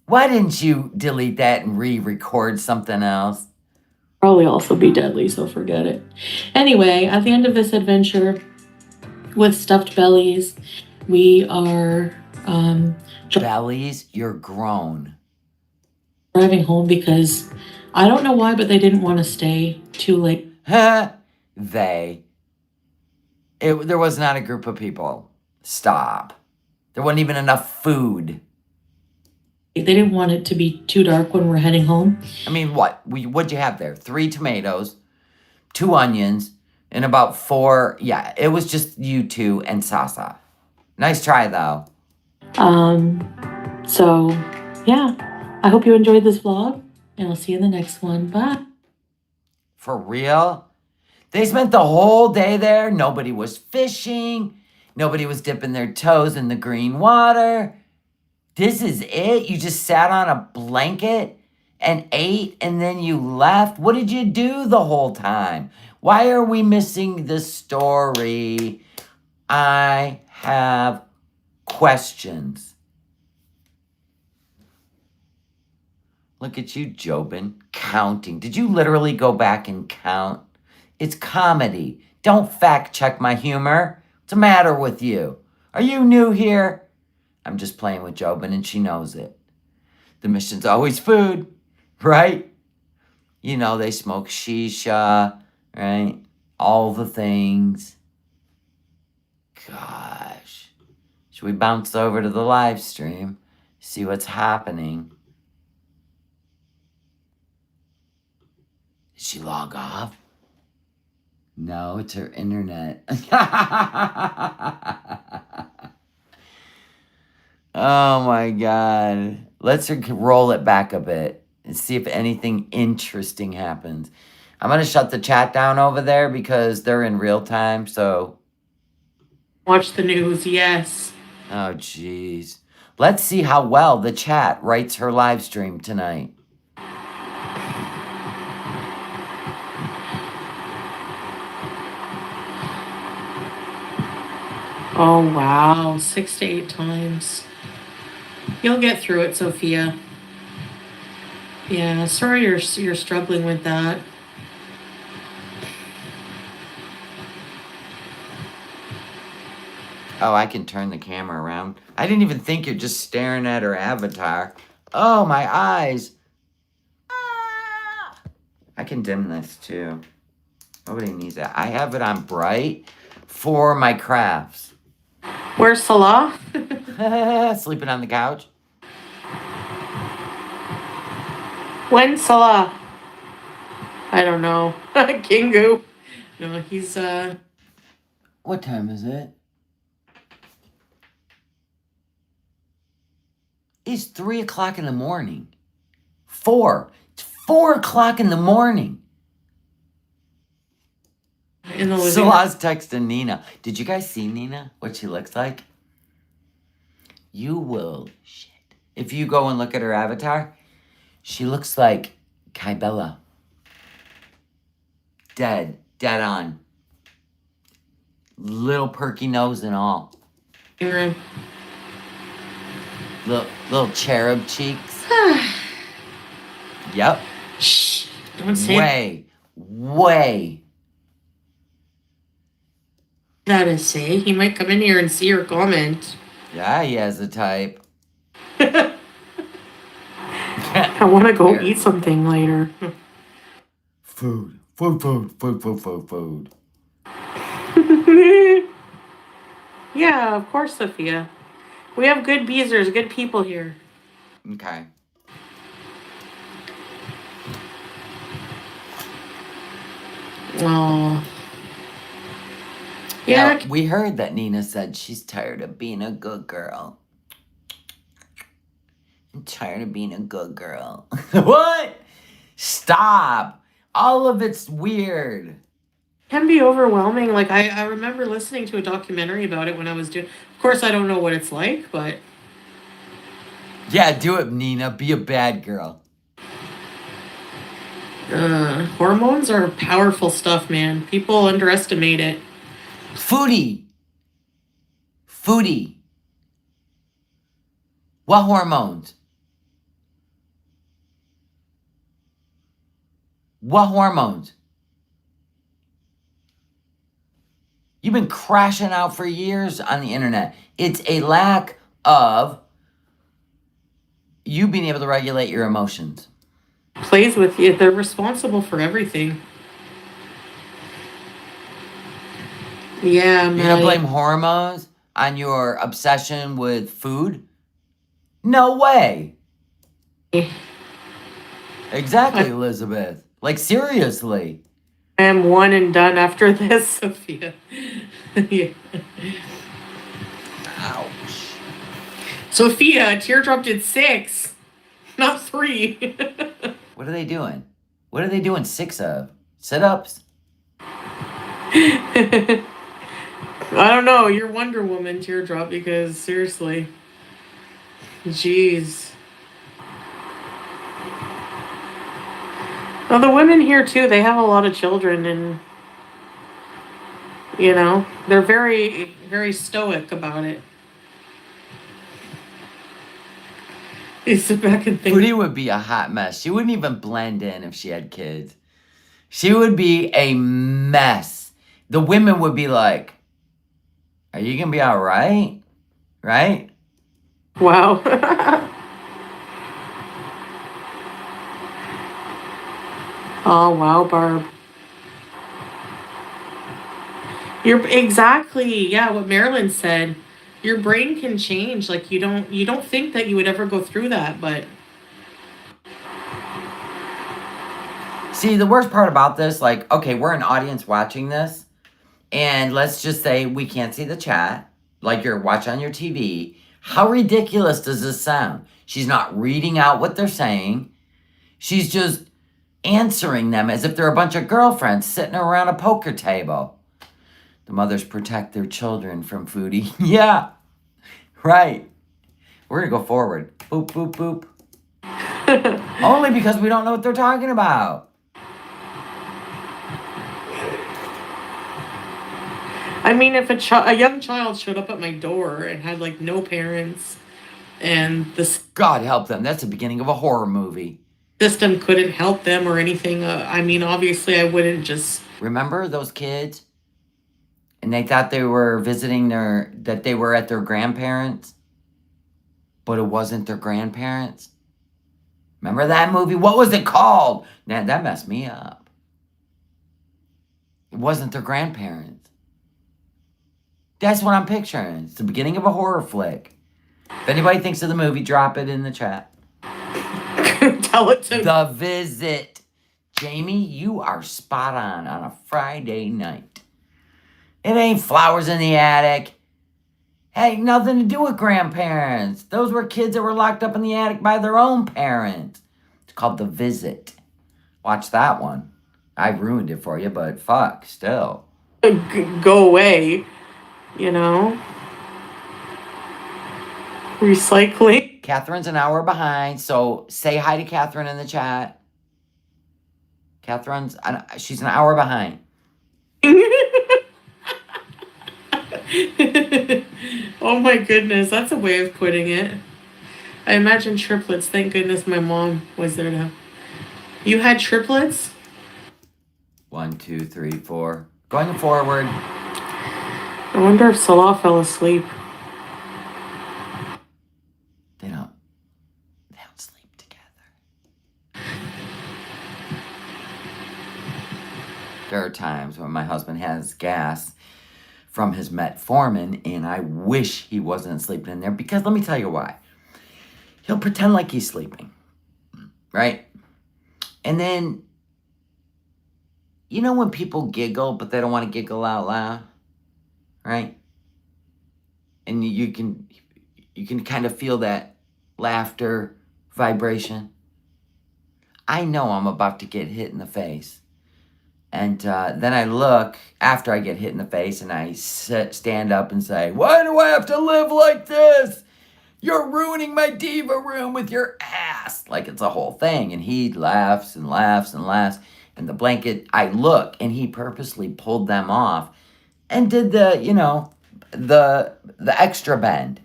Why didn't you delete that and re-record something else? Probably also be deadly, so forget it. Anyway, at the end of this adventure with stuffed bellies, we are Bellies, you're grown. Driving home because I don't know why, but they didn't want to stay too late. There was not a group of people. Stop. There wasn't even enough food. They didn't want it to be too dark when we're heading home. I mean, what'd you have there? 3 tomatoes, 2 onions, and about 4. Yeah, it was just you 2 and Sasa. Nice try, though. So, yeah. I hope you enjoyed this vlog, and I'll see you in the next one. Bye. For real? They spent the whole day there. Nobody was fishing. Nobody was dipping their toes in the green water. This is it? You just sat on a blanket and ate and then you left? What did you do the whole time? Why are we missing the story? I have questions. Look at you, Jobin, counting. Did you literally go back and count? It's comedy. Don't fact check my humor. What's the matter with you? Are you new here? I'm just playing with Jobin, and she knows it. The mission's always food, right? You know, they smoke shisha, right? All the things. Gosh. Should we bounce over to the live stream? See what's happening? Did she log off? No, it's her internet. Oh my God. Let's roll it back a bit and see if anything interesting happens. I'm going to shut the chat down over there because they're in real time, so. Watch the news, yes. Oh, jeez. Let's see how well the chat writes her live stream tonight. Oh, wow. 6 to 8 times. You'll get through it, Sophia. Yeah, sorry you're struggling with that. Oh, I can turn the camera around. I didn't even think you're just staring at her avatar. Oh, my eyes. Ah! I can dim this too. Nobody needs that. I have it on bright for my crafts. Where's Salah? Sleeping on the couch. When's Salah? I don't know. Kingu. No, he's What time is it? It's 3 o'clock in the morning. 4. It's 4 o'clock in the morning. in the living room. Salah's texting Nina. Did you guys see Nina? What she looks like? You will shit. If you go and look at her avatar, she looks like Kybella. Dead on. Little perky nose and all. Room. Little cherub cheeks. Yep. Shh. Don't say Way. that. Say he might come in here and see your comment. Yeah, he has a type. I want to go eat something later. Food. Yeah, of course, Sophia. We have good beezers, good people here. Okay. Oh. Yeah. Now, we heard that Nina said she's tired of being a good girl. I'm tired of being a good girl. What? Stop. All of it's weird. Can be overwhelming. Like I remember listening to a documentary about it when I was doing. Of course, I don't know what it's like, but Yeah, do it, Nina. Be a bad girl. hormones are powerful stuff, man. People underestimate it. Foodie. What hormones? You've been crashing out for years on the internet. It's a lack of you being able to regulate your emotions. Plays with you. They're responsible for everything. Yeah, man. You're gonna blame hormones on your obsession with food? No way. Exactly, Elizabeth. Like, seriously. I am one and done after this, Sophia. Yeah. Ouch. Sophia, Teardrop did 6, not 3. What are they doing? What are they doing 6 of? Sit-ups? I don't know. You're Wonder Woman, Teardrop, because seriously. Jeez. Well, the women here, too, they have a lot of children, and, you know, they're very, very stoic about it. You sit back and think. Foodie would be a hot mess. She wouldn't even blend in if she had kids. She would be a mess. The women would be like, are you going to be all right? right? Wow. Oh, wow, Barb. You're exactly, yeah, what Marilyn said. Your brain can change. Like you don't think that you would ever go through that, but See, the worst part about this, like, okay, we're an audience watching this, and let's just say we can't see the chat, like you're watching on your TV. How ridiculous does this sound? She's not reading out what they're saying. She's just answering them as if they're a bunch of girlfriends sitting around a poker table. The mothers protect their children from Foodie. Yeah, right. We're going to go forward. Boop, boop, boop. Only because we don't know what they're talking about. I mean, if a young child showed up at my door and had like no parents, and the God help them. That's the beginning of a horror movie. system couldn't help them or anything, I mean, obviously, I wouldn't just. Remember those kids? And they thought they were that they were at their grandparents, but it wasn't their grandparents. Remember that movie? What was it called? That messed me up. It wasn't their grandparents. That's what I'm picturing. It's the beginning of a horror flick. If anybody thinks of the movie, drop it in the chat. Tell it to The Visit. Jamie, you are spot on a Friday night. It ain't flowers in the attic. Hey, nothing to do with grandparents. Those were kids that were locked up in the attic by their own parents. It's called The Visit. Watch that one. I ruined it for you, but fuck, still. go away, you know? Recycling. Catherine's an hour behind, so say hi to Catherine in the chat. She's an hour behind. Oh my goodness, that's a way of putting it. I imagine triplets. Thank goodness my mom was there to. You had triplets? 1, 2, 3, 4. Going forward. I wonder if Salah fell asleep. They don't sleep together. There are times when my husband has gas from his metformin, and I wish he wasn't sleeping in there, because let me tell you why. He'll pretend like he's sleeping, right? And then, you know when people giggle, but they don't want to giggle out loud, right? And you can kind of feel that laughter vibration. I know I'm about to get hit in the face. And then I look after I get hit in the face, and I stand up and say, "Why do I have to live like this? You're ruining my diva room with your ass." Like it's a whole thing. And he laughs and laughs and laughs. And the blanket, I look, and he purposely pulled them off and did the extra bend.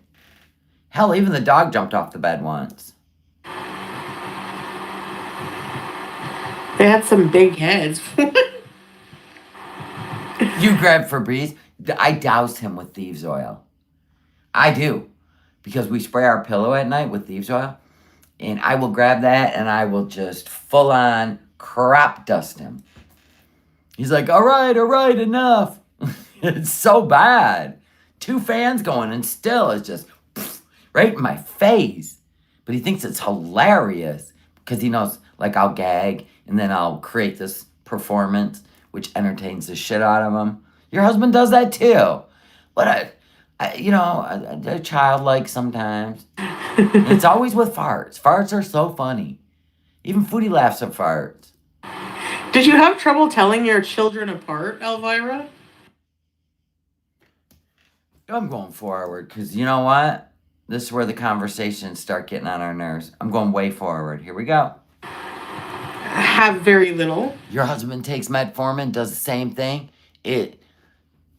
Hell, even the dog jumped off the bed once. They had some big heads. You grab Febreze. I doused him with thieves oil. I do. Because we spray our pillow at night with thieves oil. And I will grab that and I will just full on crop dust him. He's like, all right, enough. It's so bad. 2 fans going and still it's just right in my face. But he thinks it's hilarious because he knows, like, I'll gag and then I'll create this performance which entertains the shit out of him. Your husband does that too. What a childlike sometimes. It's always with farts. Farts are so funny. Even Foodie laughs at farts. Did you have trouble telling your children apart, Elvira? I'm going forward because you know what? This is where the conversations start getting on our nerves. I'm going way forward. Here we go. Have very little. Your husband takes metformin, does the same thing.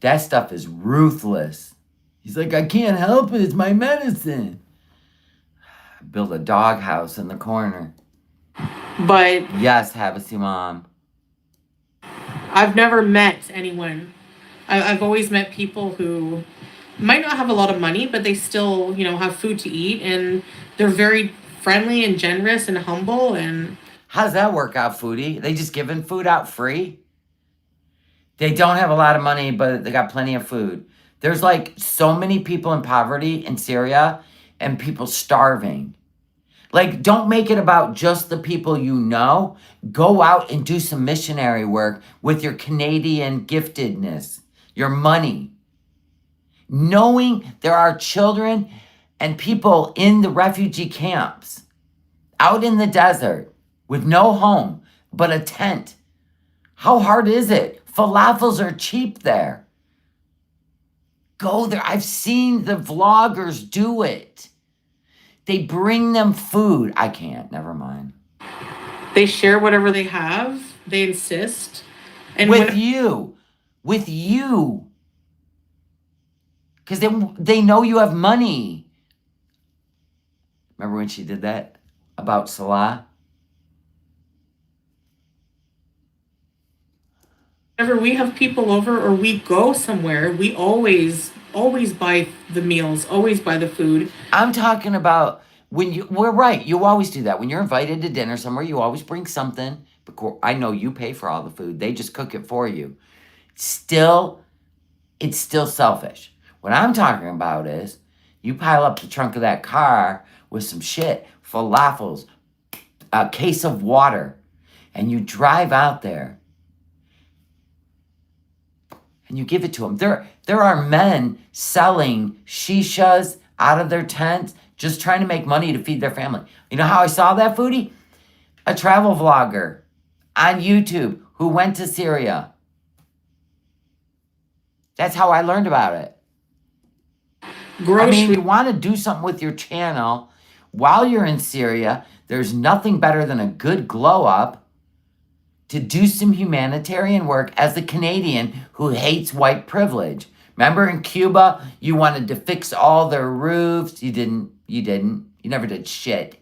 That stuff is ruthless. He's like, I can't help it. It's my medicine. Build a doghouse in the corner. But yes, Havasi Mom. I've never met anyone. I've always met people who might not have a lot of money, but they still, have food to eat, and they're very friendly and generous and humble. And How does that work out, Foodie? They just giving food out free? They don't have a lot of money, but they got plenty of food. There's like so many people in poverty in Syria and people starving. Like, don't make it about just the people you know. Go out and do some missionary work with your Canadian giftedness, your money. Knowing there are children and people in the refugee camps, out in the desert, with no home but a tent. How hard is it? Falafels are cheap there. Go there. I've seen the vloggers do it. They bring them food. I can't. Never mind. they share whatever they have. They insist. And With you. With you. Because they know you have money. Remember when she did that about Salah? whenever we have people over or we go somewhere, we always buy the meals, always buy the food. I'm talking about we're right. You always do that. When you're invited to dinner somewhere, you always bring something. I know you pay for all the food. They just cook it for you. Still, it's still selfish. What I'm talking about is you pile up the trunk of that car with some shit, falafels, a case of water, and you drive out there and you give it to them. There are men selling shishas out of their tents, just trying to make money to feed their family. You know how I saw that, Foodie? A travel vlogger on YouTube who went to Syria. That's how I learned about it. I mean, you want to do something with your channel while you're in Syria. There's nothing better than a good glow up to do some humanitarian work as a Canadian who hates white privilege. Remember in Cuba, you wanted to fix all their roofs. You didn't. You never did shit.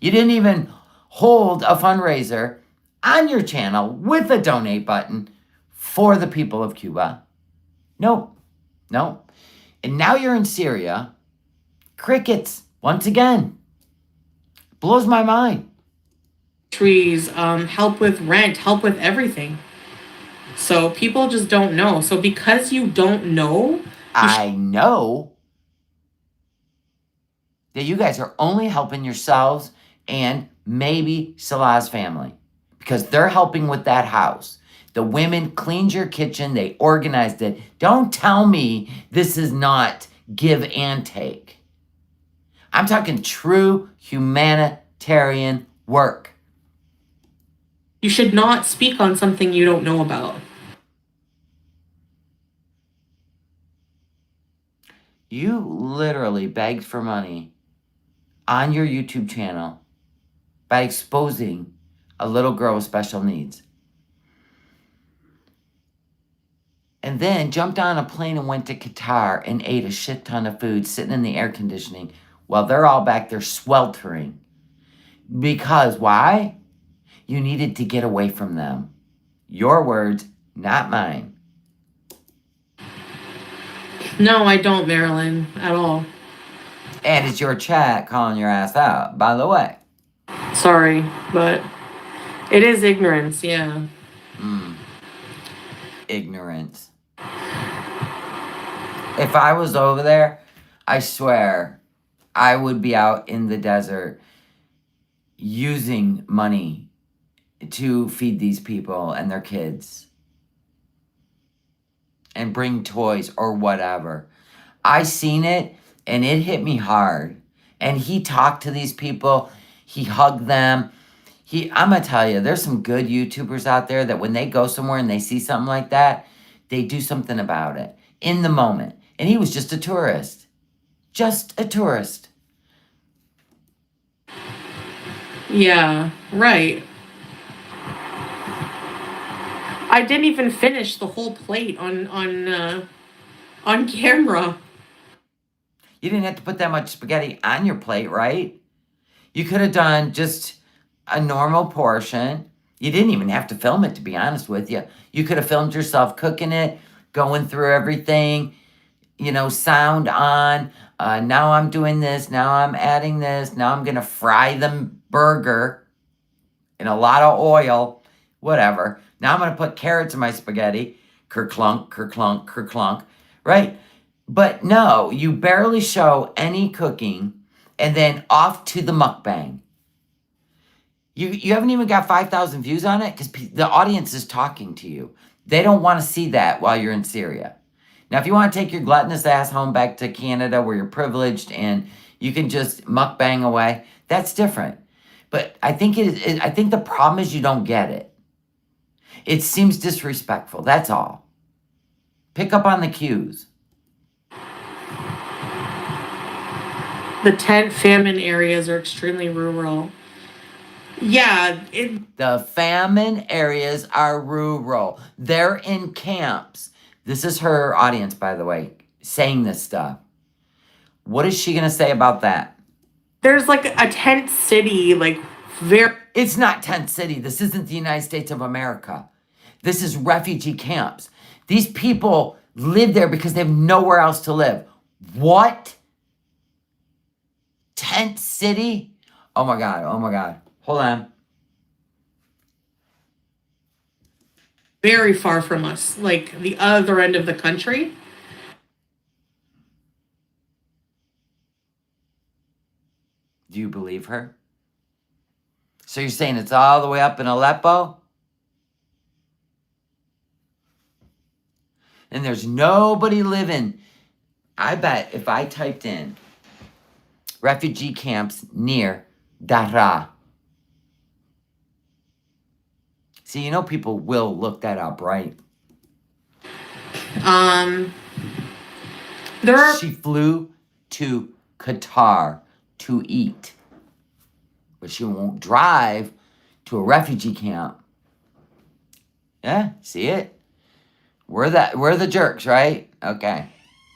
You didn't even hold a fundraiser on your channel with a donate button for the people of Cuba. No. And now you're in Syria. Crickets, once again. Blows my mind. Trees, help with rent, help with everything. So people just don't know. So because you don't know, I know that you guys are only helping yourselves and maybe Salah's family because they're helping with that house. The women cleaned your kitchen. They organized it. Don't tell me this is not give and take. I'm talking true humanitarian work. you should not speak on something you don't know about. You literally begged for money on your YouTube channel by exposing a little girl with special needs. And then jumped on a plane and went to Qatar and ate a shit ton of food sitting in the air conditioning while they're all back there sweltering. Because why? You needed to get away from them. Your words, not mine. No, I don't, Marilyn, at all. And it's your chat calling your ass out, by the way. Sorry, but it is ignorance, yeah. Ignorance. If I was over there, I swear, I would be out in the desert using money to feed these people and their kids and bring toys or whatever. I seen it and it hit me hard. And he talked to these people. He hugged them. I'm going to tell you, there's some good YouTubers out there that when they go somewhere and they see something like that, they do something about it in the moment. And he was just a tourist. Just a tourist. Yeah, right. I didn't even finish the whole plate on camera. You didn't have to put that much spaghetti on your plate, right? You could have done just a normal portion. You didn't even have to film it, to be honest with you. You could have filmed yourself cooking it, going through everything. sound on. Now I'm doing this. Now I'm adding this. Now I'm going to fry the burger in a lot of oil, whatever. Now I'm going to put carrots in my spaghetti. Kerclunk, kerclunk, kerclunk, right? But no, you barely show any cooking, and then off to the mukbang. You haven't even got 5,000 views on it because the audience is talking to you. They don't want to see that while you're in Syria. Now, if you want to take your gluttonous ass home back to Canada where you're privileged and you can just mukbang away, that's different. But I think I think the problem is you don't get it. It seems disrespectful. That's all. Pick up on the cues. The tent famine areas are extremely rural. Yeah, The famine areas are rural. They're in camps. This is her audience, by the way, saying this stuff. What is she going to say about that? There's like a tent city, It's not tent city. This isn't the United States of America. This is refugee camps. These people live there because they have nowhere else to live. What? Tent city? Oh my God. Oh my God. Hold on. Very far from us, like the other end of the country. Do you believe her? So you're saying it's all the way up in Aleppo? And there's nobody living. I bet if I typed in refugee camps near Daraa. See, people will look that up, right? She flew to Qatar to eat, but she won't drive to a refugee camp. Yeah, see it? We're the jerks, right? Okay.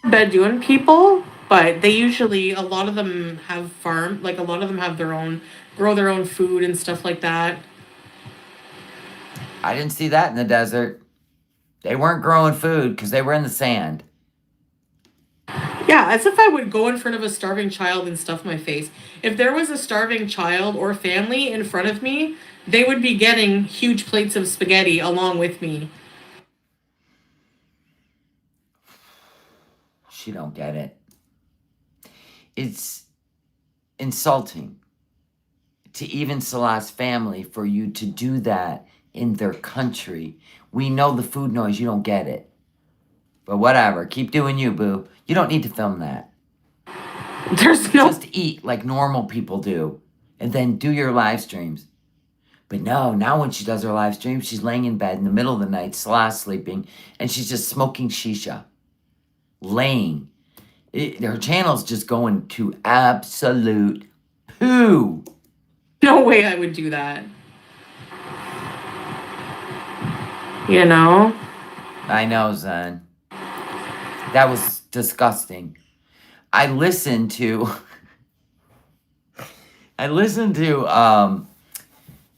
Bedouin people, but they usually, a lot of them have a lot of them have grow their own food and stuff like that. I didn't see that in the desert. They weren't growing food because they were in the sand. Yeah, as if I would go in front of a starving child and stuff my face. If there was a starving child or family in front of me, they would be getting huge plates of spaghetti along with me. She don't get it. It's insulting to even Salah's family for you to do that in their country. We know the food noise. You don't get it. But whatever. Keep doing you, boo. You don't need to film that. Just eat like normal people do. And then do your live streams. But no, now when she does her live stream, she's laying in bed in the middle of the night, Salah's sleeping, and she's just smoking shisha. Laying. Her channel's just going to absolute poo. No way I would do that. I know, Zen. That was disgusting. I listened to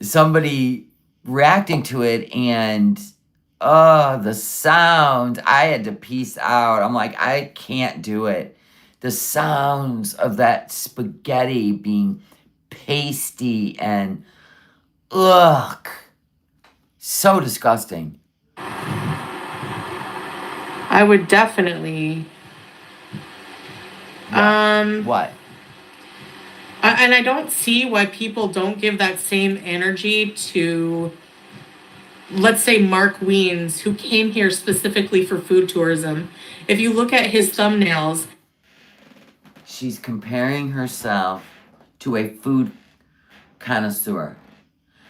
somebody reacting to it, and the sound, I had to peace out. I'm like, I can't do it. The sounds of that spaghetti being pasty and so disgusting. I would definitely. What? And I don't see why people don't give that same energy to, let's say, Mark Wiens, who came here specifically for food tourism. If you look at his thumbnails, she's comparing herself to a food connoisseur.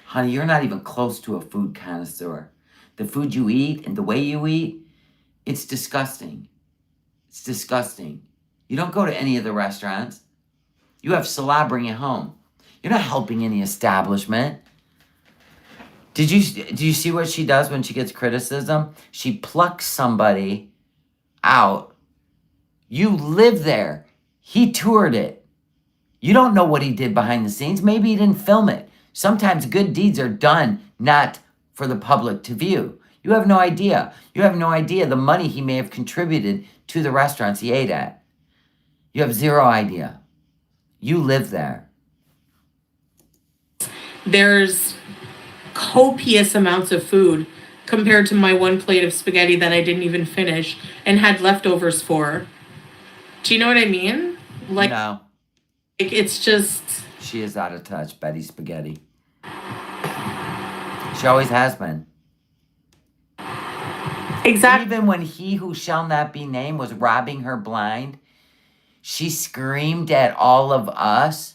Honey, you're not even close to a food connoisseur. The food you eat and the way you eat, it's disgusting. It's disgusting. You don't go to any of the restaurants. You have Salah bring it home. You're not helping any establishment. Do you see what she does when she gets criticism? She plucks somebody out. You live there. He toured it. You don't know what he did behind the scenes. Maybe he didn't film it. Sometimes good deeds are done not for the public to view. You have no idea. You have no idea the money he may have contributed to the restaurants he ate at. You have zero idea. You live there. There's copious amounts of food compared to my one plate of spaghetti that I didn't even finish and had leftovers for. Do you know what I mean? No. It's just... She is out of touch, Betty Spaghetti. She always has been. Exactly. Even when he who shall not be named was robbing her blind, she screamed at all of us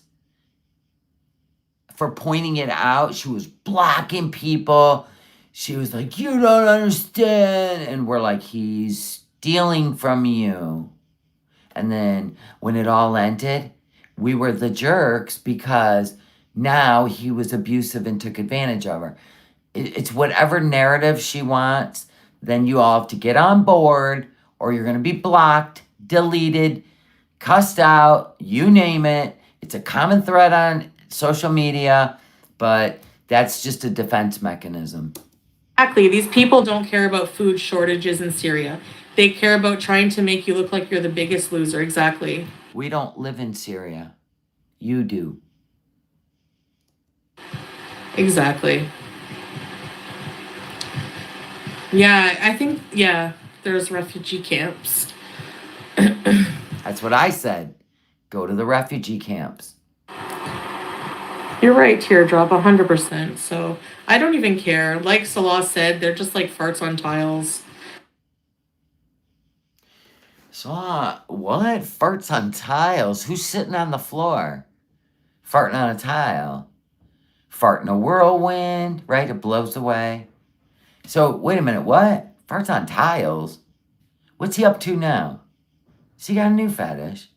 for pointing it out. She was blocking people. She was like, you don't understand. And we're like, he's stealing from you. And then when it all ended, we were the jerks because now he was abusive and took advantage of her. It's whatever narrative she wants. Then you all have to get on board or you're going to be blocked, deleted, cussed out, you name it. It's a common thread on social media, but that's just a defense mechanism. Exactly. These people don't care about food shortages in Syria. They care about trying to make you look like you're the biggest loser. Exactly. We don't live in Syria. You do. Exactly. Yeah, I think, there's refugee camps. That's what I said. Go to the refugee camps. You're right, Teardrop, 100%. So I don't even care. Like Salah said, they're just like farts on tiles. So, what? Farts on tiles? Who's sitting on the floor? Farting on a tile. Fart in a whirlwind, right? It blows away. So, wait a minute, what? Farts on tiles? What's he up to now? Has he got a new fetish?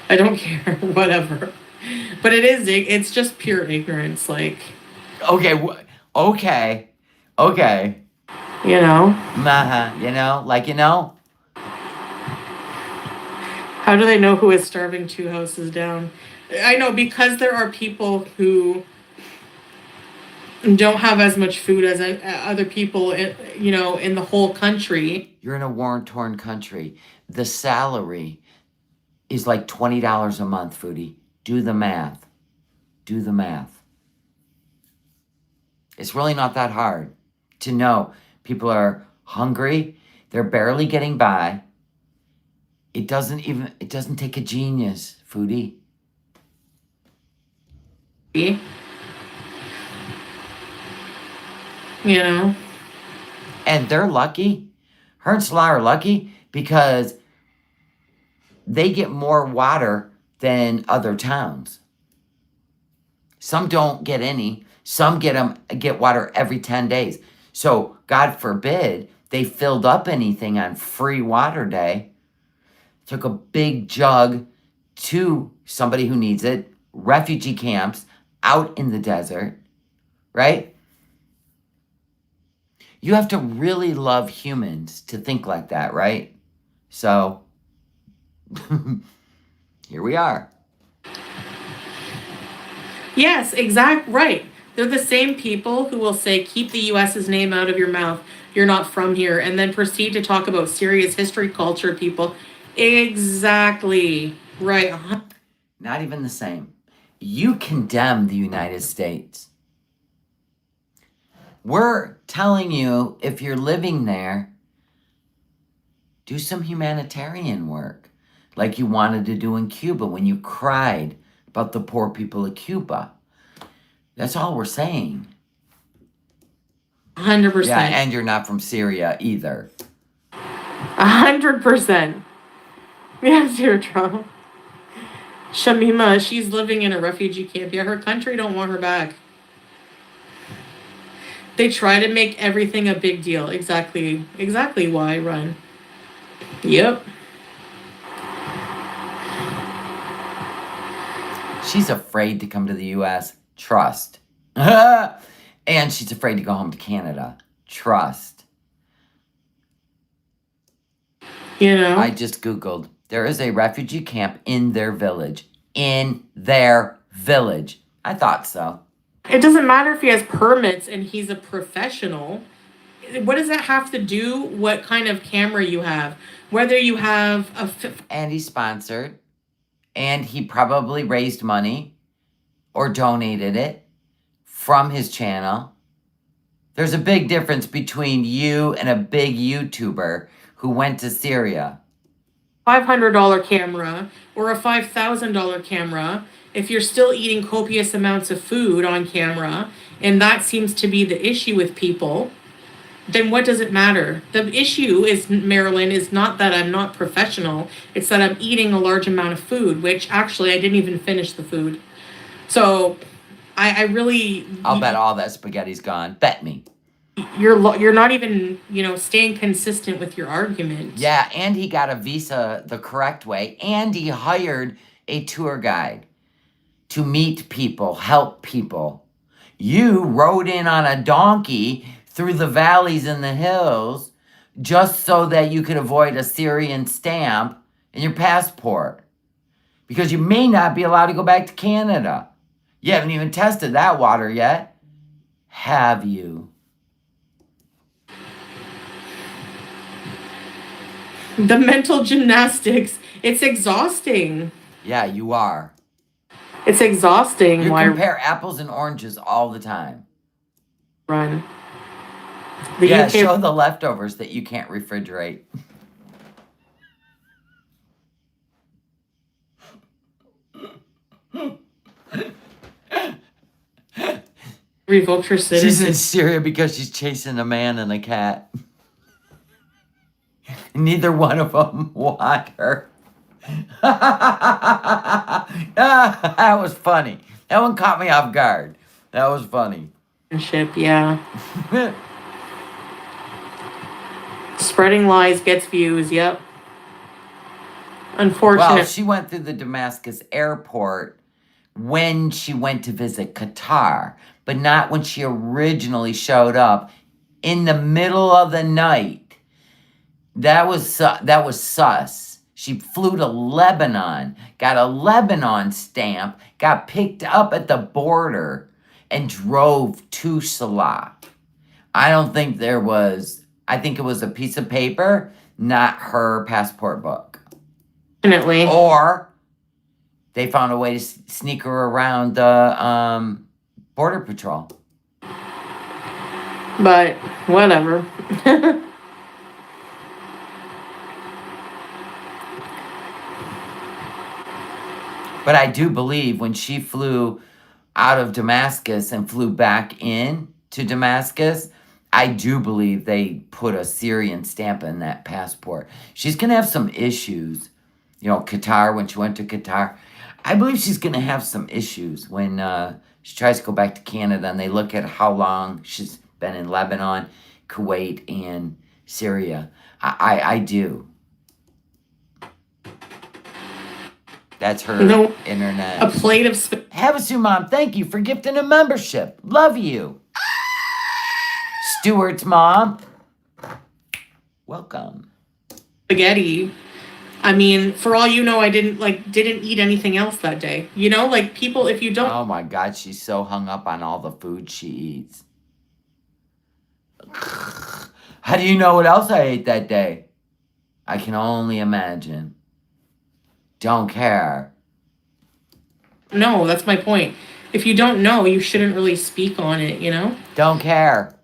I don't care, whatever. But it's just pure ignorance, like... Okay, okay. You know? How do they know who is starving 2 houses down? I know, because there are people who don't have as much food as other people, in the whole country. You're in a war-torn country. The salary is like $20 a month, Foodie. Do the math. It's really not that hard to know people are hungry. They're barely getting by. It doesn't take a genius, Foodie. You know? And they're lucky. Her and Salah are lucky because they get more water than other towns. Some don't get any. Some get water every 10 days. So, God forbid, they filled up anything on free water day, took a big jug to somebody who needs it, refugee camps, out in the desert, right? You have to really love humans to think like that, right? So, here we are. Yes, right. They're the same people who will say, keep the U.S.'s name out of your mouth. You're not from here. And then proceed to talk about serious history, culture, people. Exactly. Right. Not even the same. You condemn the United States. We're telling you, if you're living there, do some humanitarian work like you wanted to do in Cuba when you cried about the poor people of Cuba. That's all we're saying. 100%. Yeah, and you're not from Syria either. 100%. Yes, you're Trump. Shamima, she's living in a refugee camp. Yeah, her country don't want her back. They try to make everything a big deal. Exactly why, Run. Yep. She's afraid to come to the U.S. Trust. And she's afraid to go home to Canada. Trust. I just Googled. There is a refugee camp in their village. In their village. I thought so. It doesn't matter if he has permits and he's a professional. what does that have to do? What kind of camera you have? Whether you have And he's sponsored. And he probably raised money or donated it from his channel. There's a big difference between you and a big YouTuber who went to Syria. $500 camera or a $5,000 camera, if you're still eating copious amounts of food on camera, and that seems to be the issue with people, then what does it matter? The issue is, Marilyn, is not that I'm not professional. It's that I'm eating a large amount of food, which actually I didn't even finish the food. So I really... I'll bet all that spaghetti's gone. Bet me. You're not even, staying consistent with your argument. Yeah, and he got a visa the correct way, and he hired a tour guide to meet people, help people. You rode in on a donkey through the valleys and the hills just so that you could avoid a Syrian stamp in your passport. Because you may not be allowed to go back to Canada. You haven't even tested that water yet. Have you? The mental gymnastics, it's exhausting. Yeah, you are. It's exhausting. You Why compare apples and oranges all the time. run? Yeah, show the leftovers that you can't refrigerate. Revoked her She's citizenship. in Syria because she's chasing a man and a cat. Neither one of them want her. That was funny. That one caught me off guard. That was funny. Yeah. Spreading lies gets views. Yep. Unfortunate. Well, she went through the Damascus airport when she went to visit Qatar, but not when she originally showed up in the middle of the night. That was sus. She flew to Lebanon, got a Lebanon stamp, got picked up at the border, and drove to Salah. I don't think there was... I think it was a piece of paper, not her passport book. Definitely. Or they found a way to sneak her around the border patrol. But whatever. But I do believe when she flew out of Damascus and flew back in to Damascus, I do believe they put a Syrian stamp in that passport. She's going to have some issues. You know, Qatar, when she went to Qatar. I believe she's going to have some issues when she tries to go back to Canada and they look at how long she's been in Lebanon, Kuwait, and Syria. I do. That's her internet. A plate of... Havasu Mom, thank you for gifting a membership. Love you. Stewart's Mom, welcome. Spaghetti. I mean, for all you know, I didn't eat anything else that day. You know, like people, if you don't... Oh my God, she's so hung up on all the food she eats. How do you know what else I ate that day? I can only imagine. Don't care. No, that's my point. If you don't know, you shouldn't really speak on it, you know? Don't care.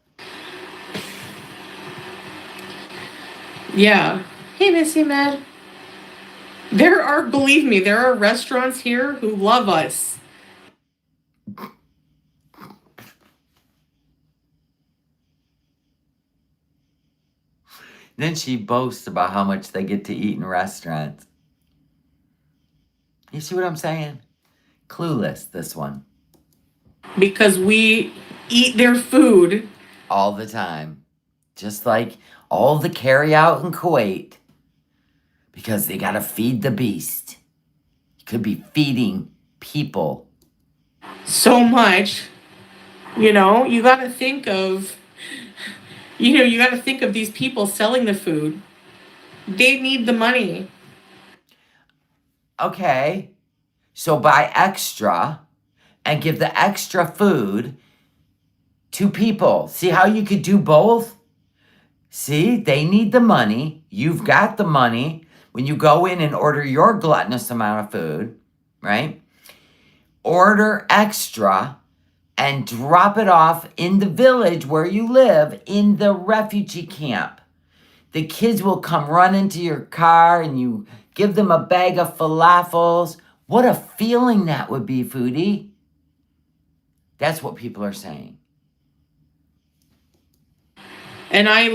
Yeah. Hey, Missy Med. Believe me, there are restaurants here who love us. Then she boasts about how much they get to eat in restaurants. You see what I'm saying? Clueless, this one. Because we eat their food. All the time. Just like all the carry out in Kuwait. Because they gotta feed the beast. You could be feeding people. So much. You know, you gotta think of... you gotta think of these people selling the food. They need the money. Okay, so buy extra and give the extra food to people. See how you could do both? See, they need the money. You've got the money. When you go in and order your gluttonous amount of food, right? Order extra and drop it off in the village where you live in the refugee camp. The kids will come run into your car and you give them a bag of falafels. What a feeling that would be, Foodie. That's what people are saying. And I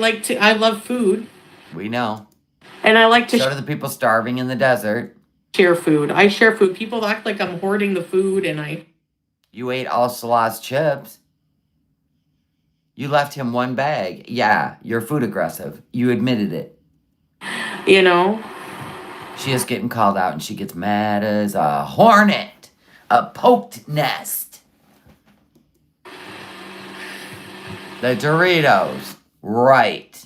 love food. We know. And I like to So do the people starving in the desert. share food. I share food. People act like I'm hoarding the food, and You ate all Salah's chips. You left him one bag. Yeah, you're food aggressive. You admitted it. you know, She is getting called out and she gets mad as a hornet. A poked nest. The Doritos. Right.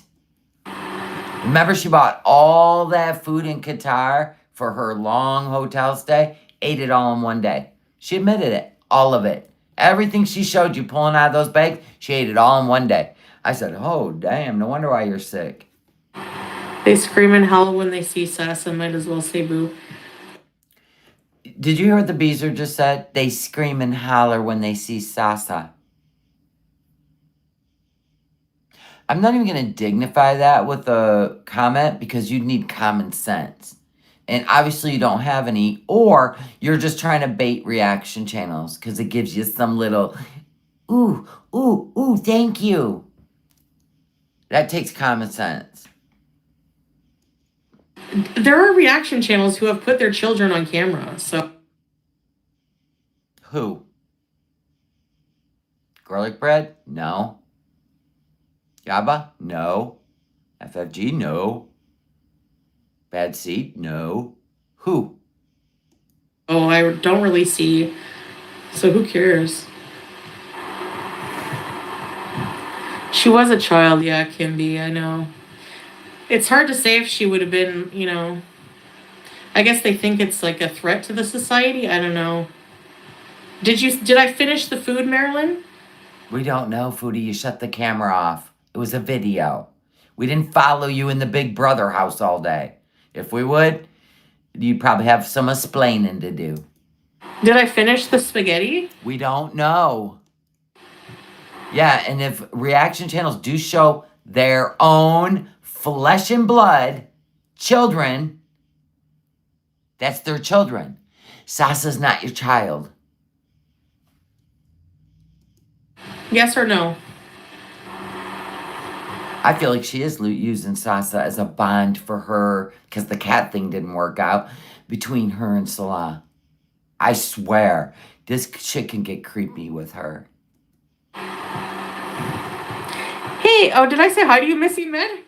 Remember she bought all that food in Qatar for her long hotel stay? Ate it all in one day. She admitted it. All of it. Everything she showed you pulling out of those bags, she ate it all in one day. I said, oh, damn, no wonder why you're sick. they scream and howl when they see Sasa. Might as well say boo. Did you hear what the Beezer just said? They scream and holler when they see Sasa. I'm not even going to dignify that with a comment because you'd need common sense. And obviously you don't have any, or you're just trying to bait reaction channels because it gives you some little, ooh, ooh, ooh, thank you. That takes common sense. There are reaction channels who have put their children on camera, so. Who? Garlic bread? No. Yaba? No. FFG? No. Bad Seed? No. Who? Oh, I don't really see. So who cares? She was a child, yeah, Kimby, I know. It's hard to say if she would have been, I guess they think it's like a threat to the society. I don't know. Did I finish the food, Marilyn? We don't know, Foodie. You shut the camera off. It was a video. We didn't follow you in the Big Brother house all day. If we would, you'd probably have some explaining to do. Did I finish the spaghetti? We don't know. Yeah, and if reaction channels do show their own flesh and blood children, that's their children. Sasa's not your child. Yes or no? I feel like she is using Sasa as a bond for her because the cat thing didn't work out between her and Salah. I swear, this shit can get creepy with her. Hey, oh, did I say hi to you, Missy Med?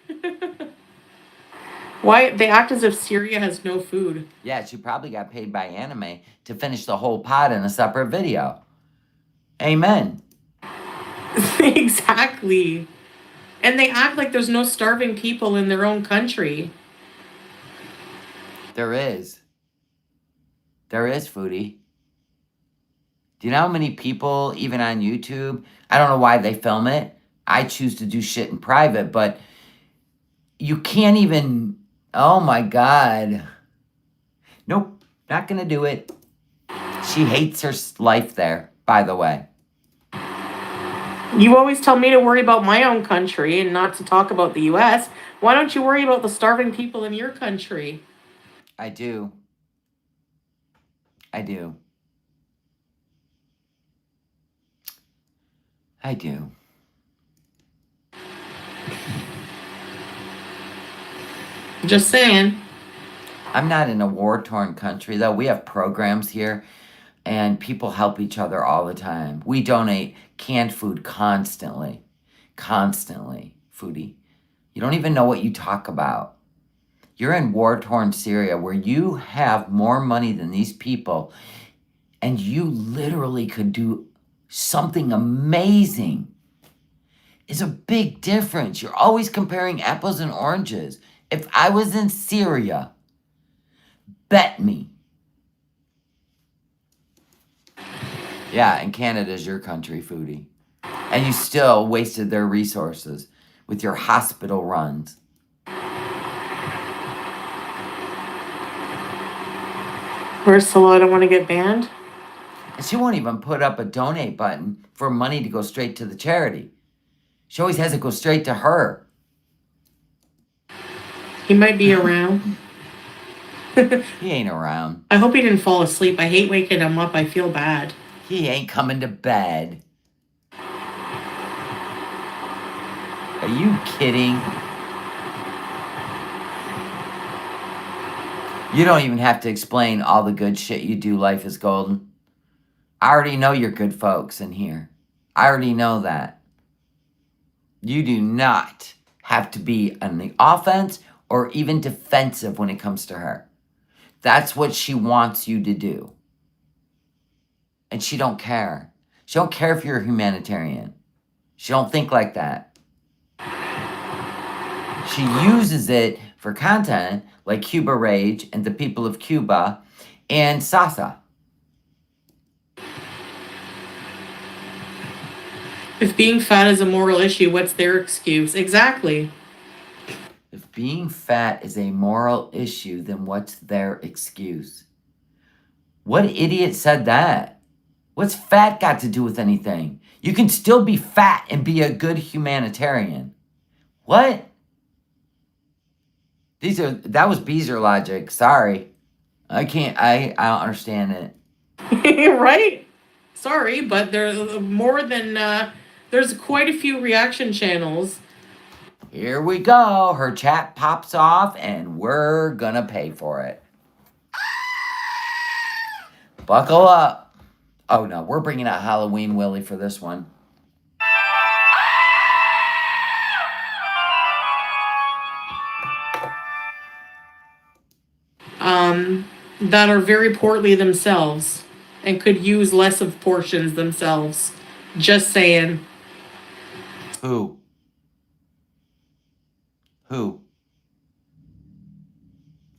Why they act as if Syria has no food? Yeah, she probably got paid by anime to finish the whole pot in a separate video. Amen. Exactly. And they act like there's no starving people in their own country. There is. There is, Foodie. Do you know how many people, even on YouTube, I don't know why they film it. I choose to do shit in private, but you can't even, oh my God. Nope, not gonna do it. She hates her life there, by the way. You always tell me to worry about my own country and not to talk about the US. Why don't you worry about the starving people in your country? I do. I do. I do. Just saying. I'm not in a war-torn country, though. We have programs here, and people help each other all the time. We donate canned food constantly. Constantly, Foodie. You don't even know what you talk about. You're in war-torn Syria where you have more money than these people, and you literally could do something amazing. It's a big difference. You're always comparing apples and oranges. If I was in Syria, bet me. Yeah, and Canada's your country, Foodie. And you still wasted their resources. with your hospital runs. Ursula, I don't want to get banned. And she won't even put up a donate button for money to go straight to the charity. She always has it go straight to her. He might be around. He ain't around. I hope he didn't fall asleep. I hate waking him up. I feel bad. He ain't coming to bed. Are you kidding? You don't even have to explain all the good shit you do. Life is golden. I already know you're good folks in here. I already know that. You do not have to be on the offense or even defensive when it comes to her. That's what she wants you to do. And she don't care. She don't care if you're a humanitarian. She don't think like that. She uses it for content like Cuba Rage and the people of Cuba and Sasa. If being fat is a moral issue, what's their excuse? Exactly. If being fat is a moral issue, then what's their excuse? What idiot said that? What's fat got to do with anything? You can still be fat and be a good humanitarian. What? That was Beezer logic. Sorry. I don't understand it. Right? Sorry, but there's more than there's quite a few reaction channels. Here we go. Her chat pops off and we're gonna pay for it. Buckle up. Oh no, we're bringing out Halloween Willie for this one. That are very portly themselves and could use less of portions themselves. Just saying. Who?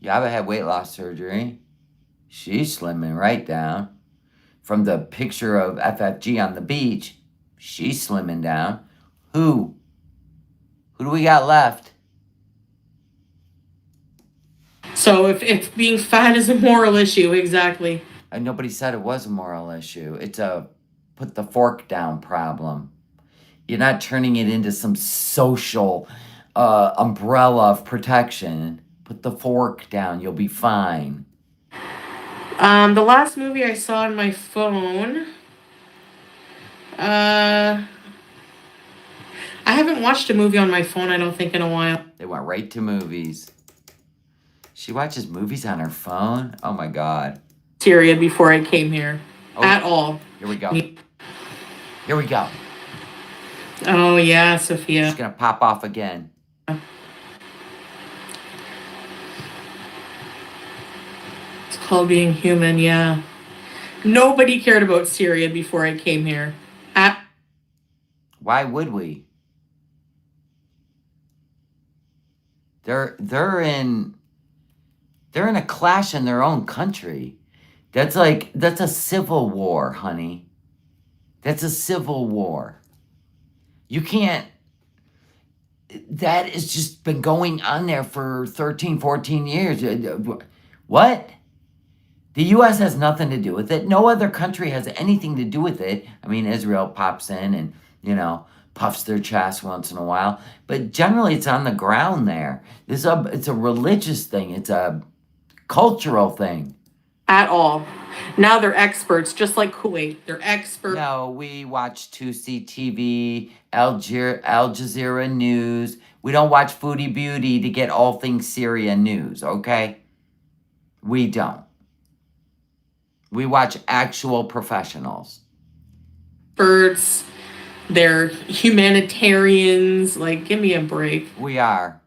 Yaba had weight loss surgery. She's slimming right down. From the picture of FFG on the beach, she's slimming down. Who? Who do we got left? So if being fat is a moral issue, exactly. And nobody said it was a moral issue. It's a put the fork down problem. You're not turning it into some social umbrella of protection. Put the fork down. You'll be fine. The last movie I saw on my phone. I haven't watched a movie on my phone, I don't think, in a while. They went right to movies. She watches movies on her phone? Oh my God. Syria before I came here. At all. Here we go. Here we go. Oh, yeah, Sophia. She's going to pop off again. It's called being human, yeah. Nobody cared about Syria before I came here. Why would we? They're in a clash in their own country. That's a civil war, honey. That's a civil war. You can't. That has just been going on there for 13, 14 years. What? The U.S. has nothing to do with it. No other country has anything to do with it. I mean, Israel pops in and, puffs their chest once in a while. But generally, it's on the ground there. It's a religious thing. It's a cultural thing. At all. Now they're experts, just like Kuwait. They're experts. No, we watch 2C TV, Al Jazeera News. We don't watch Foodie Beauty to get all things Syria news, okay? We don't. We watch actual professionals. Experts. They're humanitarians. Like, give me a break. We are.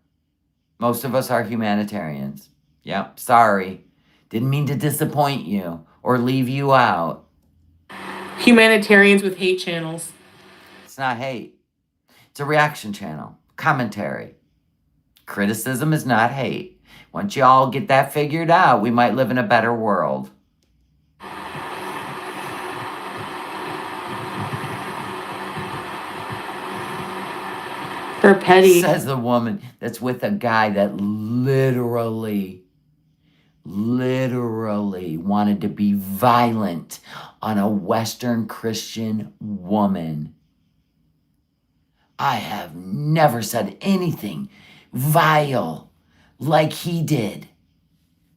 Most of us are humanitarians. Yep, sorry. Didn't mean to disappoint you or leave you out. Humanitarians with hate channels. It's not hate. It's a reaction channel. Commentary. Criticism is not hate. Once y'all get that figured out, we might live in a better world. They're petty. Says the woman that's with a guy that literally wanted to be violent on a Western Christian woman. I have never said anything vile like he did.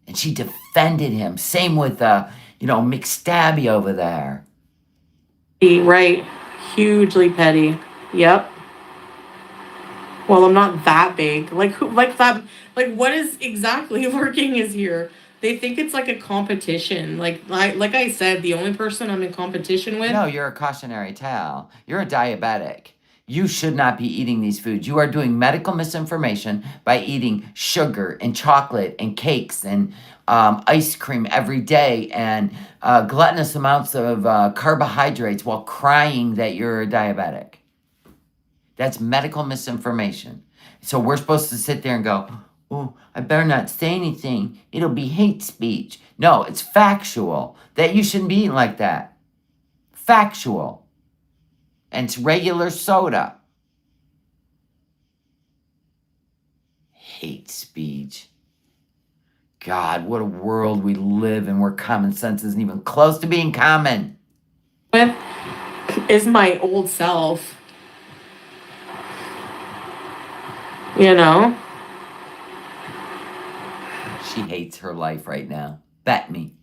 And she defended him. Same with, McStabby over there. Right. Hugely petty. Yep. Well, I'm not that big. Like who? Like that? Like what is exactly working is here? They think it's like a competition. Like I said, the only person I'm in competition with. No, you're a cautionary tale. You're a diabetic. You should not be eating these foods. You are doing medical misinformation by eating sugar and chocolate and cakes and ice cream every day and gluttonous amounts of carbohydrates while crying that you're a diabetic. That's medical misinformation. So we're supposed to sit there and go, oh, I better not say anything. It'll be hate speech. No, it's factual that you shouldn't be eating like that. Factual. And it's regular soda. Hate speech. God, what a world we live in where common sense isn't even close to being common. With is my old self. You know? She hates her life right now. Bet me.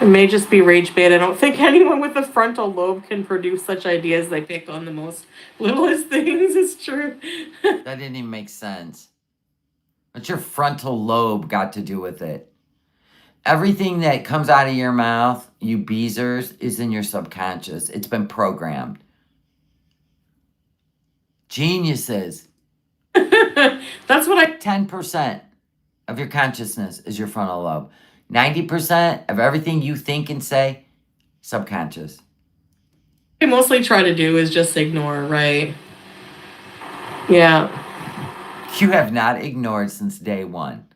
It may just be rage bait. I don't think anyone with a frontal lobe can produce such ideas. They pick on the most littlest things. It's true. That didn't even make sense. What's your frontal lobe got to do with it? Everything that comes out of your mouth, you beezers, is in your subconscious. It's been programmed. Geniuses. That's what I... 10% of your consciousness is your frontal lobe. 90% of everything you think and say, subconscious. I mostly try to do is just ignore, right? Yeah. You have not ignored since day one.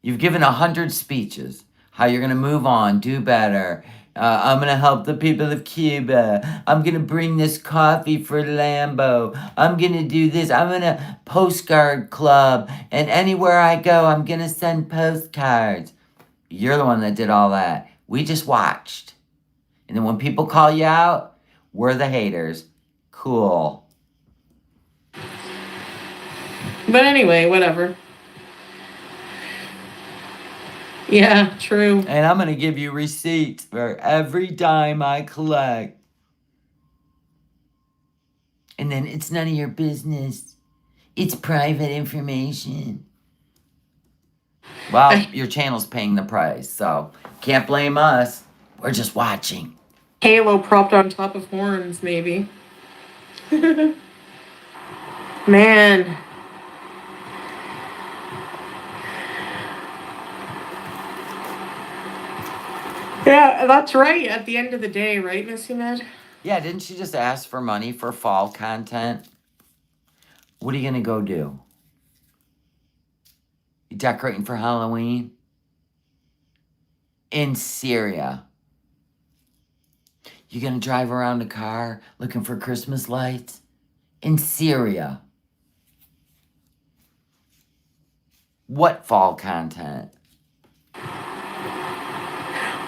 You've given 100 speeches, how you're going to move on, do better. I'm going to help the people of Cuba. I'm going to bring this coffee for Lambo. I'm going to do this. I'm in a postcard club. And anywhere I go, I'm going to send postcards. You're the one that did all that. We just watched. And then when people call you out, we're the haters. Cool. But anyway, whatever. Yeah, true. And I'm going to give you receipts for every dime I collect. And then it's none of your business. It's private information. Well, your channel's paying the price, so can't blame us. We're just watching. Halo propped on top of horns, maybe. Man. Yeah, that's right. At the end of the day, right, Miss Ahmed? Yeah, didn't she just ask for money for fall content? What are you going to go do? You decorating for Halloween? In Syria. You going to drive around a car looking for Christmas lights? In Syria. What fall content?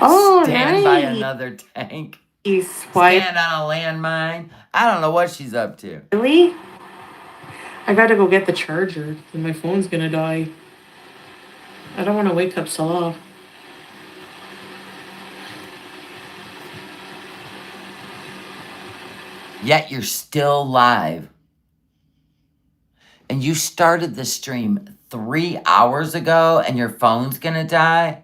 Oh, Stand nice. by another tank? Stand on a landmine? I don't know what she's up to. Really? I gotta go get the charger, and my phone's gonna die. I don't want to wake up Salah. Yet you're still live. And you started the stream 3 hours ago and your phone's gonna die?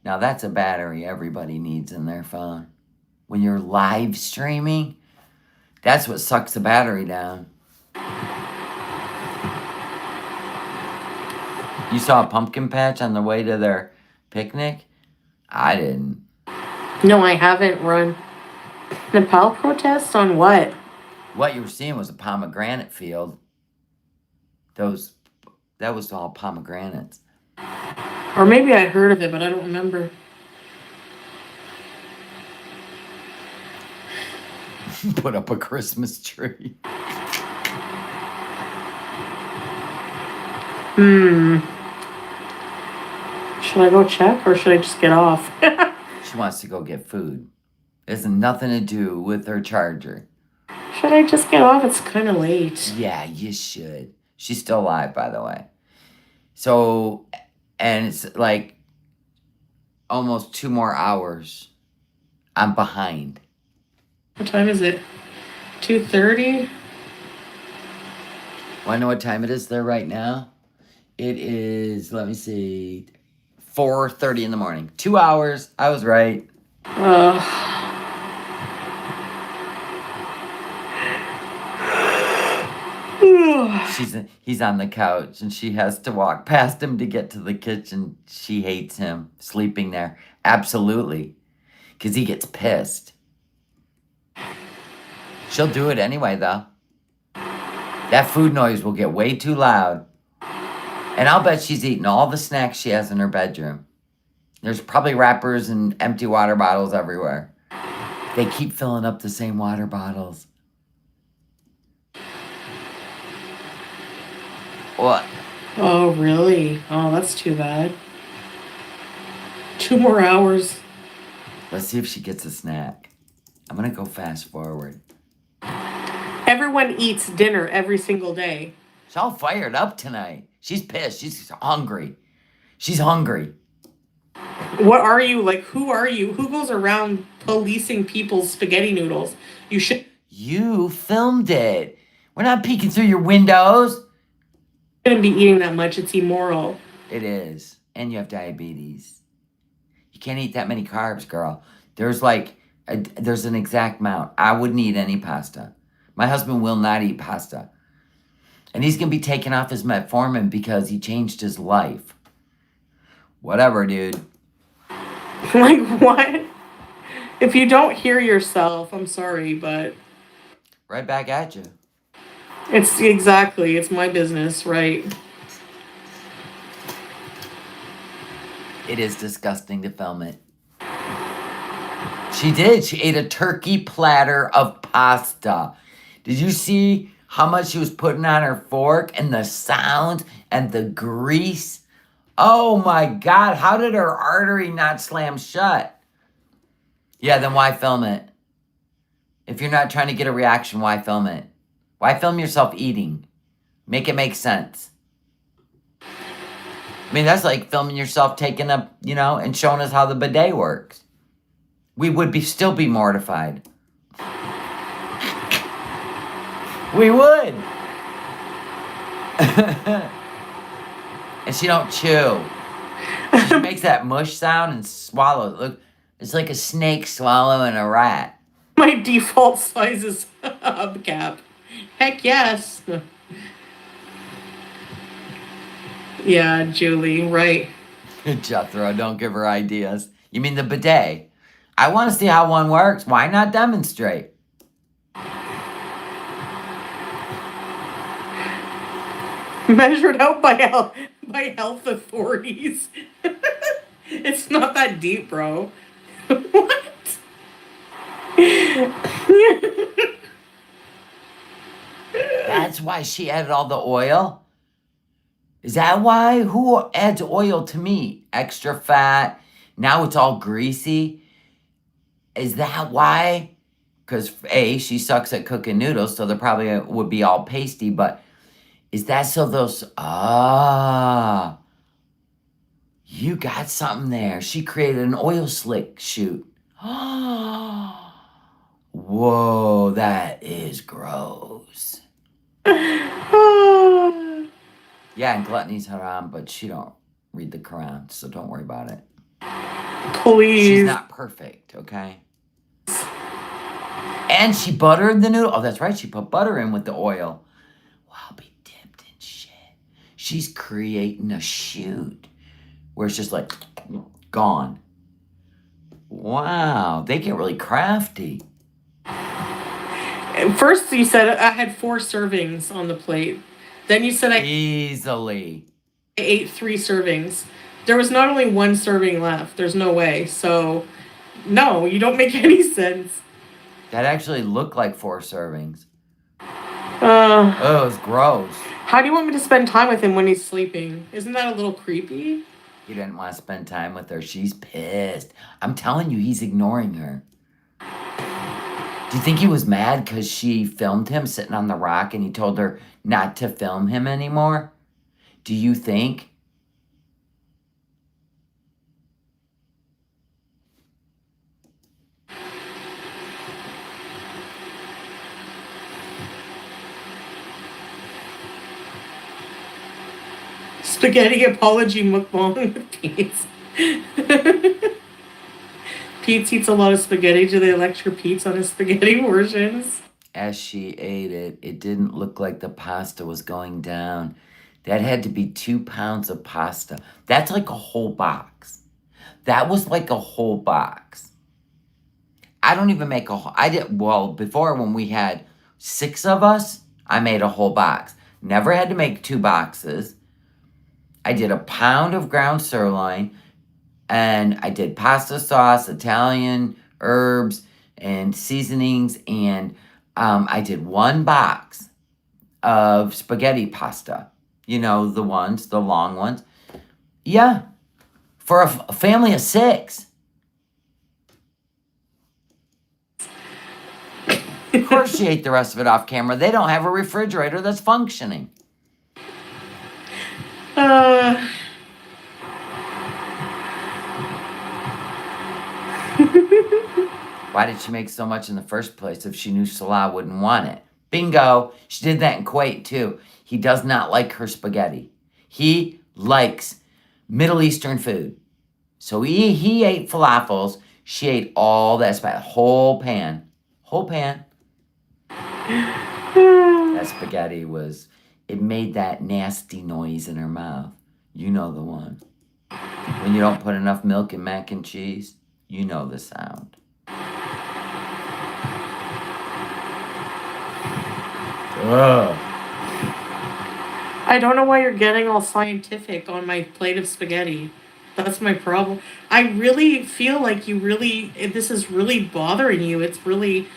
Now that's a battery everybody needs in their phone. When you're live streaming, that's what sucks the battery down. You saw a pumpkin patch on the way to their picnic? I didn't. No, I haven't run. Nepal protests on what? What you were seeing was a pomegranate field. That was all pomegranates. Or maybe I heard of it, but I don't remember. Put up a Christmas tree. Should I go check or should I just get off? She wants to go get food. It has nothing to do with her charger. Should I just get off? It's kind of late. Yeah, you should. She's still alive, by the way. So, and it's like almost 2 more hours. I'm behind. What time is it? 2:30? Want to know what time it is there right now? It is, let me see, 4:30 in the morning. 2 hours. I was right. He's on the couch and she has to walk past him to get to the kitchen. She hates him sleeping there. Absolutely. Because he gets pissed. She'll do it anyway, though. That food noise will get way too loud. And I'll bet she's eating all the snacks she has in her bedroom. There's probably wrappers and empty water bottles everywhere. They keep filling up the same water bottles. What? Oh, really? Oh, that's too bad. 2 more hours. Let's see if she gets a snack. I'm going to go fast forward. Everyone eats dinner every single day. She's all fired up tonight. She's pissed. She's hungry. She's hungry. What are you? Like, who are you? Who goes around policing people's spaghetti noodles? You should. You filmed it. We're not peeking through your windows. Shouldn't be eating that much. It's immoral. It is. And you have diabetes. You can't eat that many carbs, girl. There's there's an exact amount. I wouldn't eat any pasta. My husband will not eat pasta. And he's going to be taken off his metformin because he changed his life. Whatever, dude. Like, what? If you don't hear yourself, I'm sorry, but... Right back at you. It's my business, right? It is disgusting to film it. She did. She ate a turkey platter of pasta. Did you see how much she was putting on her fork and the sound and the grease? Oh my God. How did her artery not slam shut? Yeah, then why film it? If you're not trying to get a reaction, why film it? Why film yourself eating? Make it make sense. I mean, that's like filming yourself taking up, and showing us how the bidet works. We would still be mortified. We would. And she don't chew. She makes that mush sound and swallows. Look, it's like a snake swallowing a rat. My default size is hubcap. Heck yes. Yeah, Julie, right. Jethro, don't give her ideas. You mean the bidet? I want to see how one works. Why not demonstrate? Measured out by health authorities. It's not that deep, bro. What? That's why she added all the oil? Is that why? Who adds oil to meat? Extra fat. Now it's all greasy. Is that why? Because A, she sucks at cooking noodles, so they probably would be all pasty, but is that so those... You got something there. She created an oil slick shoot. Whoa, that is gross. Yeah, and gluttony's haram, but she don't read the Quran, so don't worry about it. Please. She's not perfect, okay? And she buttered the noodle. Oh, that's right. She put butter in with the oil. Well, I'll be dipped in shit. She's creating a shoot where it's just like gone. Wow, they get really crafty. First, you said I had 4 servings on the plate. Then you said I Easily. ate 3 servings. There was not only 1 serving left. There's no way. So, no, you don't make any sense. That actually looked like 4 servings. Uh, Oh, it was gross. how do you want me to spend time with him when he's sleeping? Isn't that a little creepy? He didn't want to spend time with her. She's pissed. I'm telling you, he's ignoring her. Do you think he was mad because she filmed him sitting on the rock and he told her not to film him anymore? Do you think? Spaghetti apology mukbang with Pete. Pete eats a lot of spaghetti. Do they lecture Pete on his spaghetti portions? As she ate it, it didn't look like the pasta was going down. That had to be 2 pounds of pasta. That's like a whole box. That was like a whole box. I don't even make a whole, well, before when we had 6 of us, I made a whole box. Never had to make 2 boxes. I did a pound of ground sirloin, and I did pasta sauce, Italian herbs, and seasonings, and I did 1 box of spaghetti pasta. You know, the ones, the long ones. Yeah, for a family of 6. Of course she ate the rest of it off camera. They don't have a refrigerator that's functioning. Why did she make so much in the first place if she knew Salah wouldn't want it? Bingo! She did that in Kuwait too. He does not like her spaghetti. He likes Middle Eastern food. So he ate falafels. She ate all that spaghetti. Whole pan. Whole pan. That spaghetti was, it made that nasty noise in her mouth. You know the one. When you don't put enough milk in mac and cheese, you know the sound. Ugh. I don't know why you're getting all scientific on my plate of spaghetti. That's my problem. I really feel like this is really bothering you. It's really,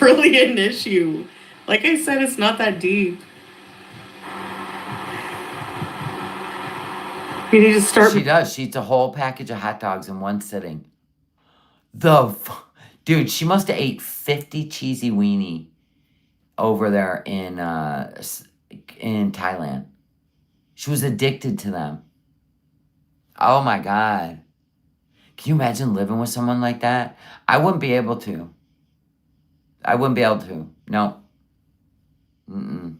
really an issue. Like I said, it's not that deep. You need to start. She does. She eats a whole package of hot dogs in one sitting. Dude, she must have ate 50 cheesy weenie over there in Thailand. She was addicted to them. Oh my God. Can you imagine living with someone like that? I wouldn't be able to. No. Mm-mm.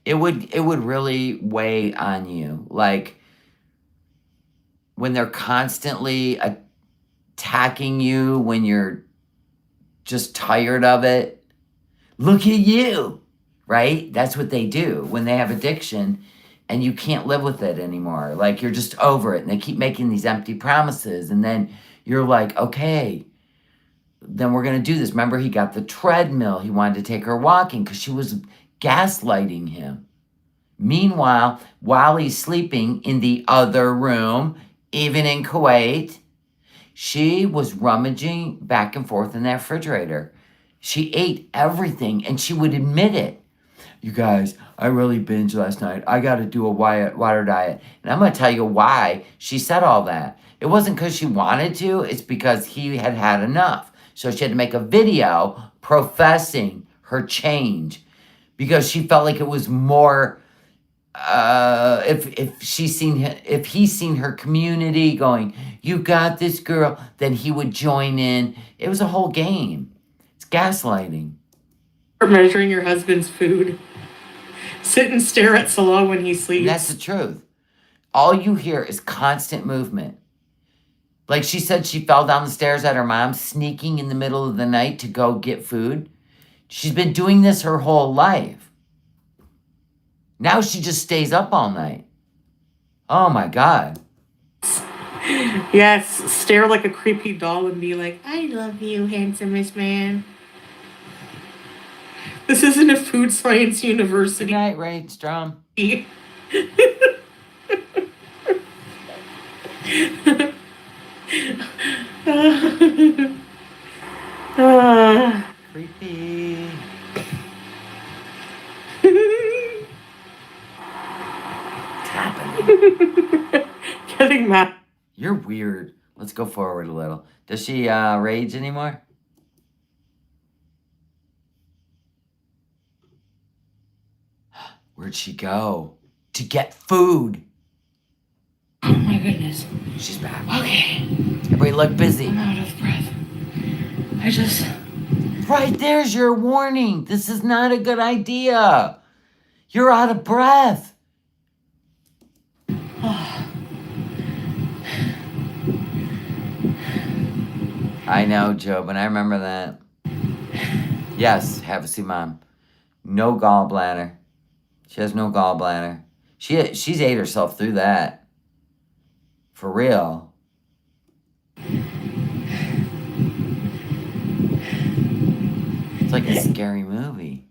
It would really weigh on you. Like, when they're constantly attacking you, when you're just tired of it. Look at you, right? That's what they do when they have addiction and you can't live with it anymore. Like, you're just over it, and they keep making these empty promises, and then you're like, okay, then we're going to do this. Remember, he got the treadmill. He wanted to take her walking because she was gaslighting him. Meanwhile, while he's sleeping in the other room, even in Kuwait, she was rummaging back and forth in that refrigerator. She ate everything, and she would admit it. You guys, I really binged last night. I got to do a water diet. And I'm going to tell you why she said all that. It wasn't because she wanted to. It's because he had had enough. So she had to make a video professing her change because she felt like it was more... if he's seen her community going, you got this, girl, then he would join in. It was a whole game. It's gaslighting. Start measuring your husband's food. Sit and stare at Salah when he sleeps. And that's the truth. All you hear is constant movement. Like she said, she fell down the stairs at her mom, sneaking in the middle of the night to go get food. She's been doing this her whole life. Now she just stays up all night. Oh my God. Yes, stare like a creepy doll and be like, I love you, handsomest man. This isn't a food science university. Good night, Ray Strom. Creepy. What's happening? Getting mad. You're weird. Let's go forward a little. Does she rage anymore? Where'd she go? To get food. Oh my goodness. She's back. Okay. Everybody look busy. I'm out of breath. I just... Right there's your warning. This is not a good idea. You're out of breath. I know, Joe, but I remember that. Yes, have a seat, Mom. No gallbladder. She has no gallbladder. She's ate herself through that. For real. It's like a scary movie.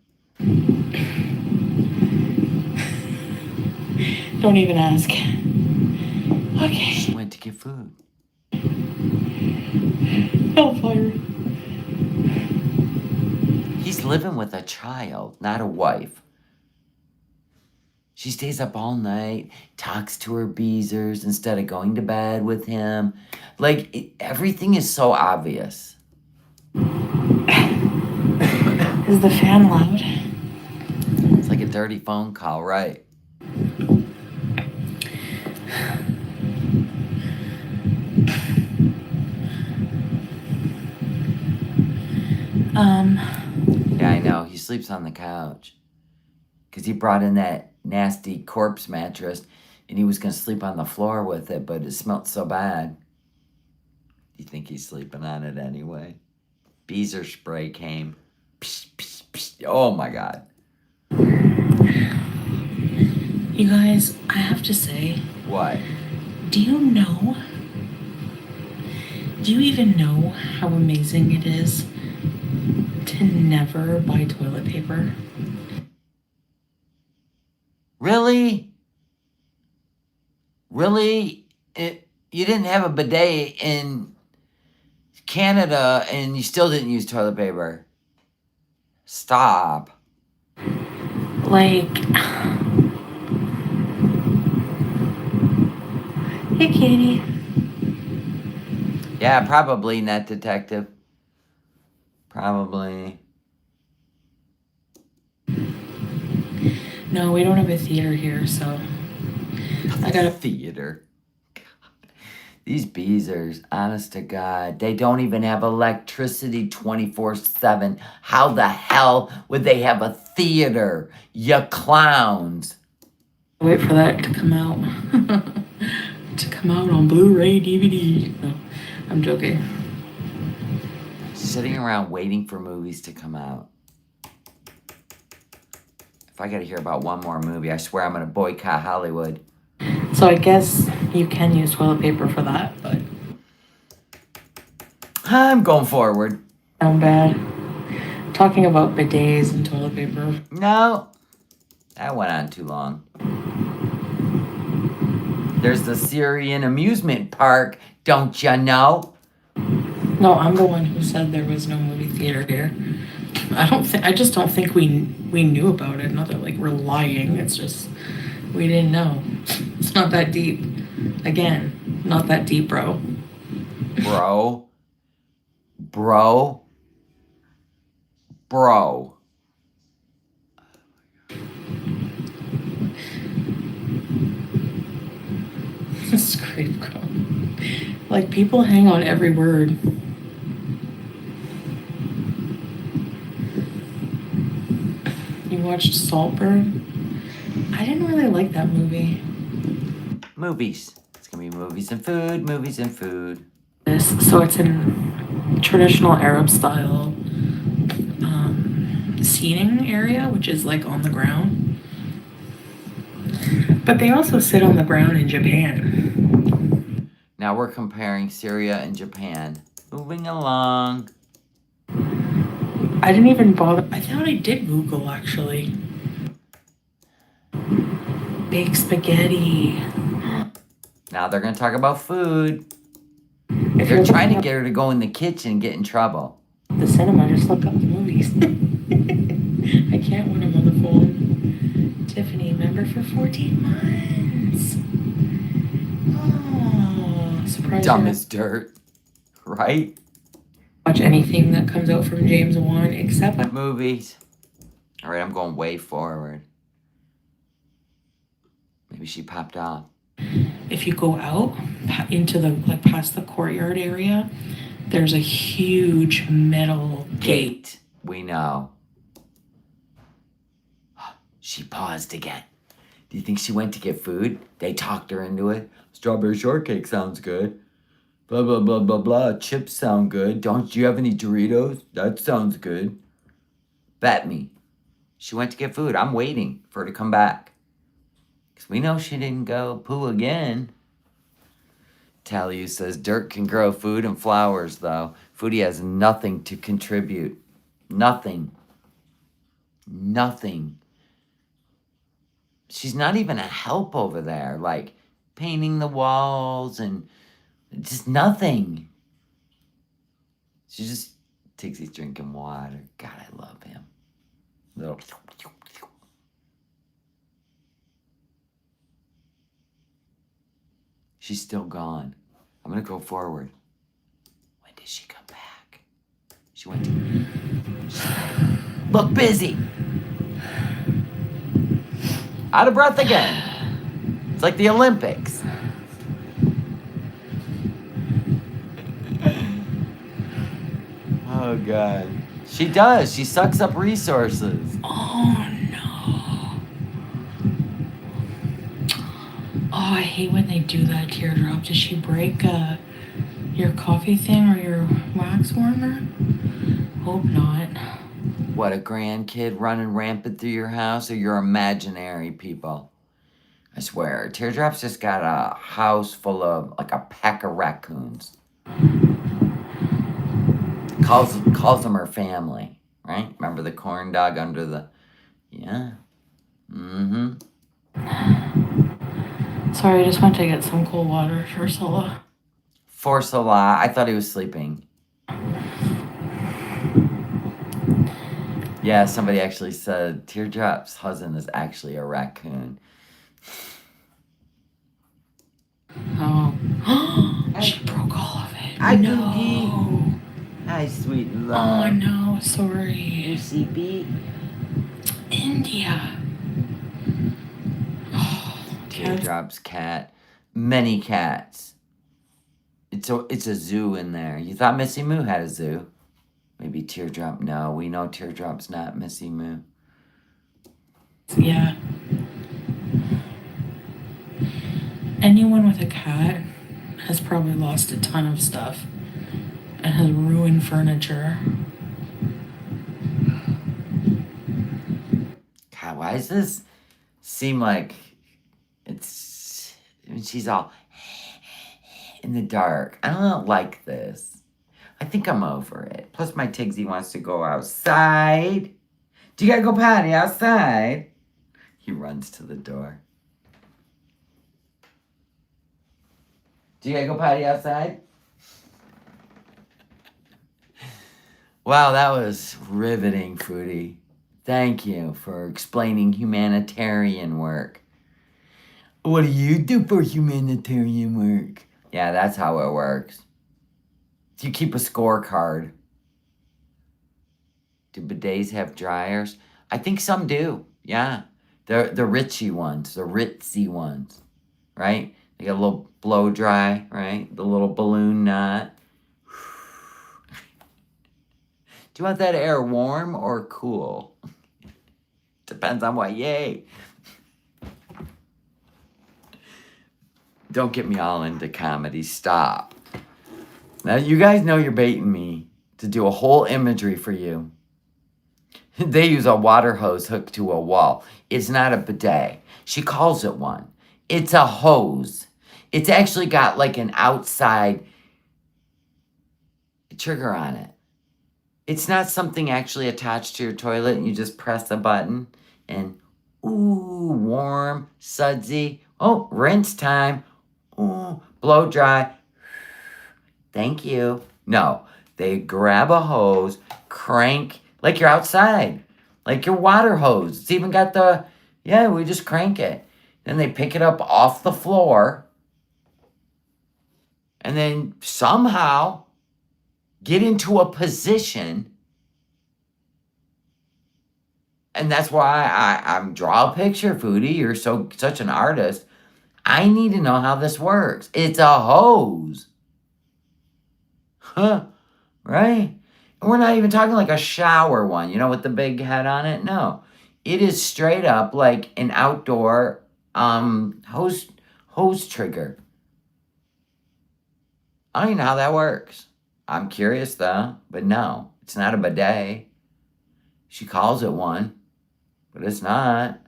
Don't even ask. Okay. She went to get food. Hellfire. He's living with a child, not a wife. She stays up all night, talks to her beezers instead of going to bed with him. Like, everything is so obvious. Is the fan loud? It's like a dirty phone call, right? Yeah, I know. He sleeps on the couch. Because he brought in that nasty corpse mattress and he was going to sleep on the floor with it, but it smelled so bad. Do you think he's sleeping on it anyway? Beezer spray came. Psh, psh, psh. Oh my God. You guys, I have to say. What? Do you even know how amazing it is to never buy toilet paper? Really? Really? You didn't have a bidet in Canada and you still didn't use toilet paper? Stop. Like... Hey, Katie. Yeah, probably, Net Detective. Probably. No, we don't have a theater here, so I got a theater. These beezers, honest to God, they don't even have electricity 24/7. How the hell would they have a theater? You clowns. Wait for that to come out. To come out on Blu-ray, DVD. No, I'm joking. Sitting around waiting for movies to come out. If I gotta hear about one more movie, I swear I'm gonna boycott Hollywood. So I guess you can use toilet paper for that, but... I'm going forward. Sound bad. Talking about bidets and toilet paper. No. That went on too long. There's the Syrian amusement park, don't you know? No, I'm the one who said there was no movie theater here. I just don't think we knew about it. Not that like we're lying. It's just we didn't know. It's not that deep. Again, not that deep, bro. Bro. This is great, bro. Like people hang on every word. You watched Saltburn? I didn't really like that movie. Movies. It's gonna be movies and food, movies and food. So it's in traditional Arab style seating area, which is like on the ground. But they also sit on the ground in Japan. Now we're comparing Syria and Japan. Moving along. I didn't even bother. I thought I did Google actually. Baked spaghetti. Now they're gonna talk about food. If They're you're trying to looking get her to go in the kitchen and get in trouble. up the cinema, just look up the movies. I can't when I'm on the phone. Tiffany, member for 14 months. Oh, surprise! Dumb as dirt, right? Watch anything that comes out from James Wan except movies. All right, I'm going way forward. Maybe she popped off. If you go out into the, like, past the courtyard area, there's a huge metal gate. We know. She paused again. Do you think she went to get food? They talked her into it. Strawberry shortcake sounds good. Blah, blah, blah, blah, blah. Chips sound good. Don't you have any Doritos? That sounds good. Bet me. She went to get food. I'm waiting for her to come back. Because we know she didn't go poo again. Taliu says, dirt can grow food and flowers, though. Foodie has nothing to contribute. Nothing. Nothing. She's not even a help over there. Like, painting the walls and just nothing. She just takes these drinking water. God, I love him. Little. She's still gone. I'm gonna go forward. When did she come back? She went to... Look busy. Out of breath again. It's like the Olympics. Oh, God. She does. She sucks up resources. Oh, no. Oh, I hate when they do that, Teardrop. Did she break your coffee thing or your wax warmer? Hope not. What, a grandkid running rampant through your house, or your imaginary people? I swear, Teardrop's just got a house full of, like, a pack of raccoons. Calls them her family, right? Remember the corn dog under the... Yeah. Mm-hmm. Sorry, I just went to get some cold water for Ursula. Forsala, I thought he was sleeping. Yeah, somebody actually said Teardrop's husband is actually a raccoon. Oh. She broke all of it. I No. Hi, sweet love. Oh, no. Sorry. You sleepy? India. Teardrop's cat. Many cats. It's a zoo in there. You thought Missy Moo had a zoo? Maybe Teardrop. No, we know Teardrop's not Missy Moo. Yeah. Anyone with a cat has probably lost a ton of stuff and has ruined furniture. God, why does this seem like it's... she's all in the dark. I don't like this. I think I'm over it. Plus, my Tigsy wants to go outside. Do you gotta go potty outside? He runs to the door. Do you gotta go potty outside? Wow, that was riveting, Foodie. Thank you for explaining humanitarian work. What do you do for humanitarian work? Yeah, that's how it works. You keep a scorecard. Do bidets have dryers? I think some do. Yeah. The ritzy ones, right? They got a little blow dry, right? The little balloon knot. Do you want that air warm or cool? Depends on what you ate. Don't get me all into comedy. Stop. Now, you guys know you're baiting me to do a whole imagery for you. They use a water hose hooked to a wall. It's not a bidet. She calls it one. It's a hose. It's actually got like an outside trigger on it. It's not something actually attached to your toilet and you just press a button and, ooh, warm, sudsy. Oh, rinse time. Ooh, blow dry. Thank you. No, They grab a hose, crank, like you're outside, like your water hose. It's even got we just crank it. Then they pick it up off the floor and then somehow get into a position. And that's why I'm draw a picture, Foodie. You're such an artist. I need to know how this works. It's a hose. Huh, right? And we're not even talking like a shower one, with the big head on it. No. It is straight up like an outdoor hose trigger. I don't even know how that works. I'm curious though, but no, it's not a bidet. She calls it one, but it's not.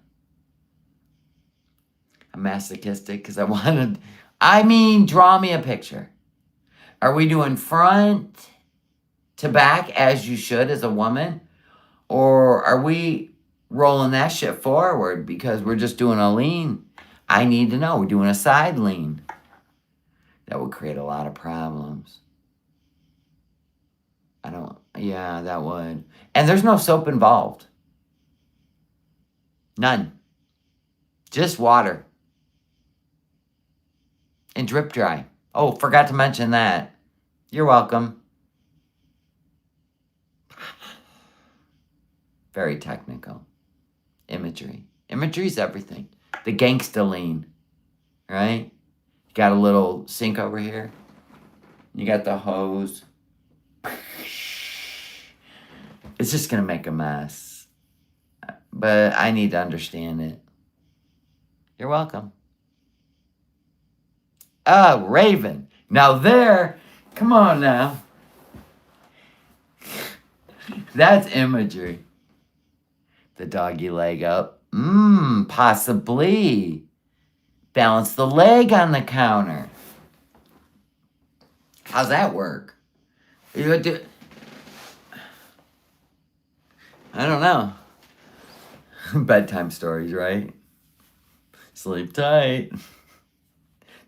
I'm masochistic because draw me a picture. Are we doing front to back as you should as a woman? Or are we rolling that shit forward because we're just doing a lean? I need to know. We're doing a side lean. That would create a lot of problems. That would. And there's no soap involved. None. Just water. And drip dry. Oh, forgot to mention that. You're welcome. Very technical. Imagery. Imagery's everything. The gangsta lean. Right? You got a little sink over here. You got the hose. It's just going to make a mess. But I need to understand it. You're welcome. Oh, Raven. Now come on now. That's imagery. The doggy leg up. Possibly. Balance the leg on the counter. How's that work? I don't know. Bedtime stories, right? Sleep tight.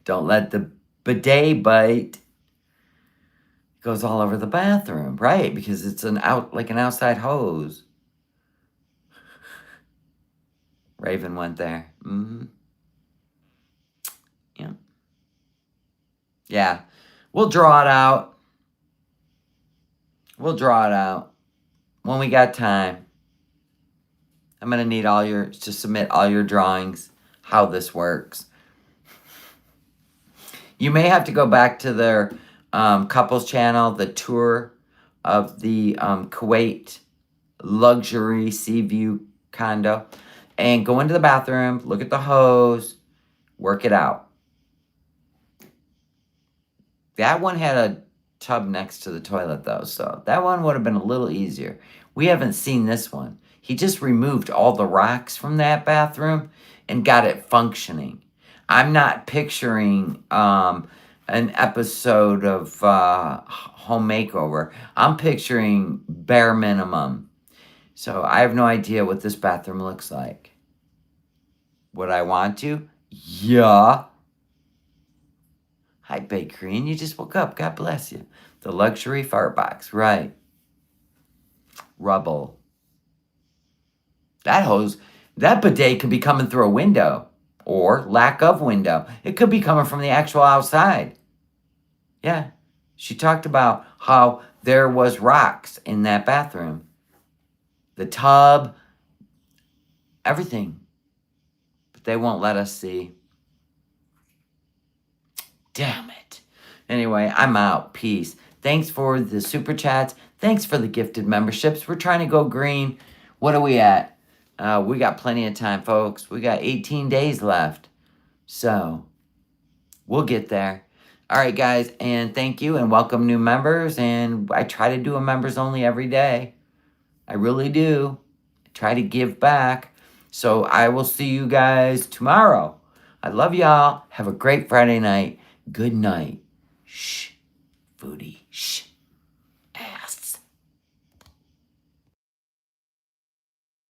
Don't let the bidet bite. It goes all over the bathroom, right? Because it's an outside hose. Raven went there. Yeah. Yeah. We'll draw it out. When we got time. I'm going to need to submit all your drawings, how this works. You may have to go back to their couples channel, the tour of the Kuwait luxury sea view condo, and go into the bathroom, look at the hose, work it out. That one had a tub next to the toilet though, so that one would have been a little easier. We haven't seen this one. He just removed all the rocks from that bathroom and got it functioning. I'm not picturing an episode of Home Makeover. I'm picturing bare minimum. So I have no idea what this bathroom looks like. Would I want to? Yeah. Hi, Bakerine. You just woke up. God bless you. The luxury fart box. Right. Rubble. That bidet could be coming through a window. Or lack of window. It could be coming from the actual outside. Yeah. She talked about how there was rocks in that bathroom. The tub. Everything. But they won't let us see. Damn it. Anyway, I'm out. Peace. Thanks for the super chats. Thanks for the gifted memberships. We're trying to go green. What are we at? We got plenty of time, folks. We got 18 days left. So, we'll get there. All right, guys. And thank you and welcome new members. And I try to do a members only every day. I really do. I try to give back. So, I will see you guys tomorrow. I love y'all. Have a great Friday night. Good night. Shh.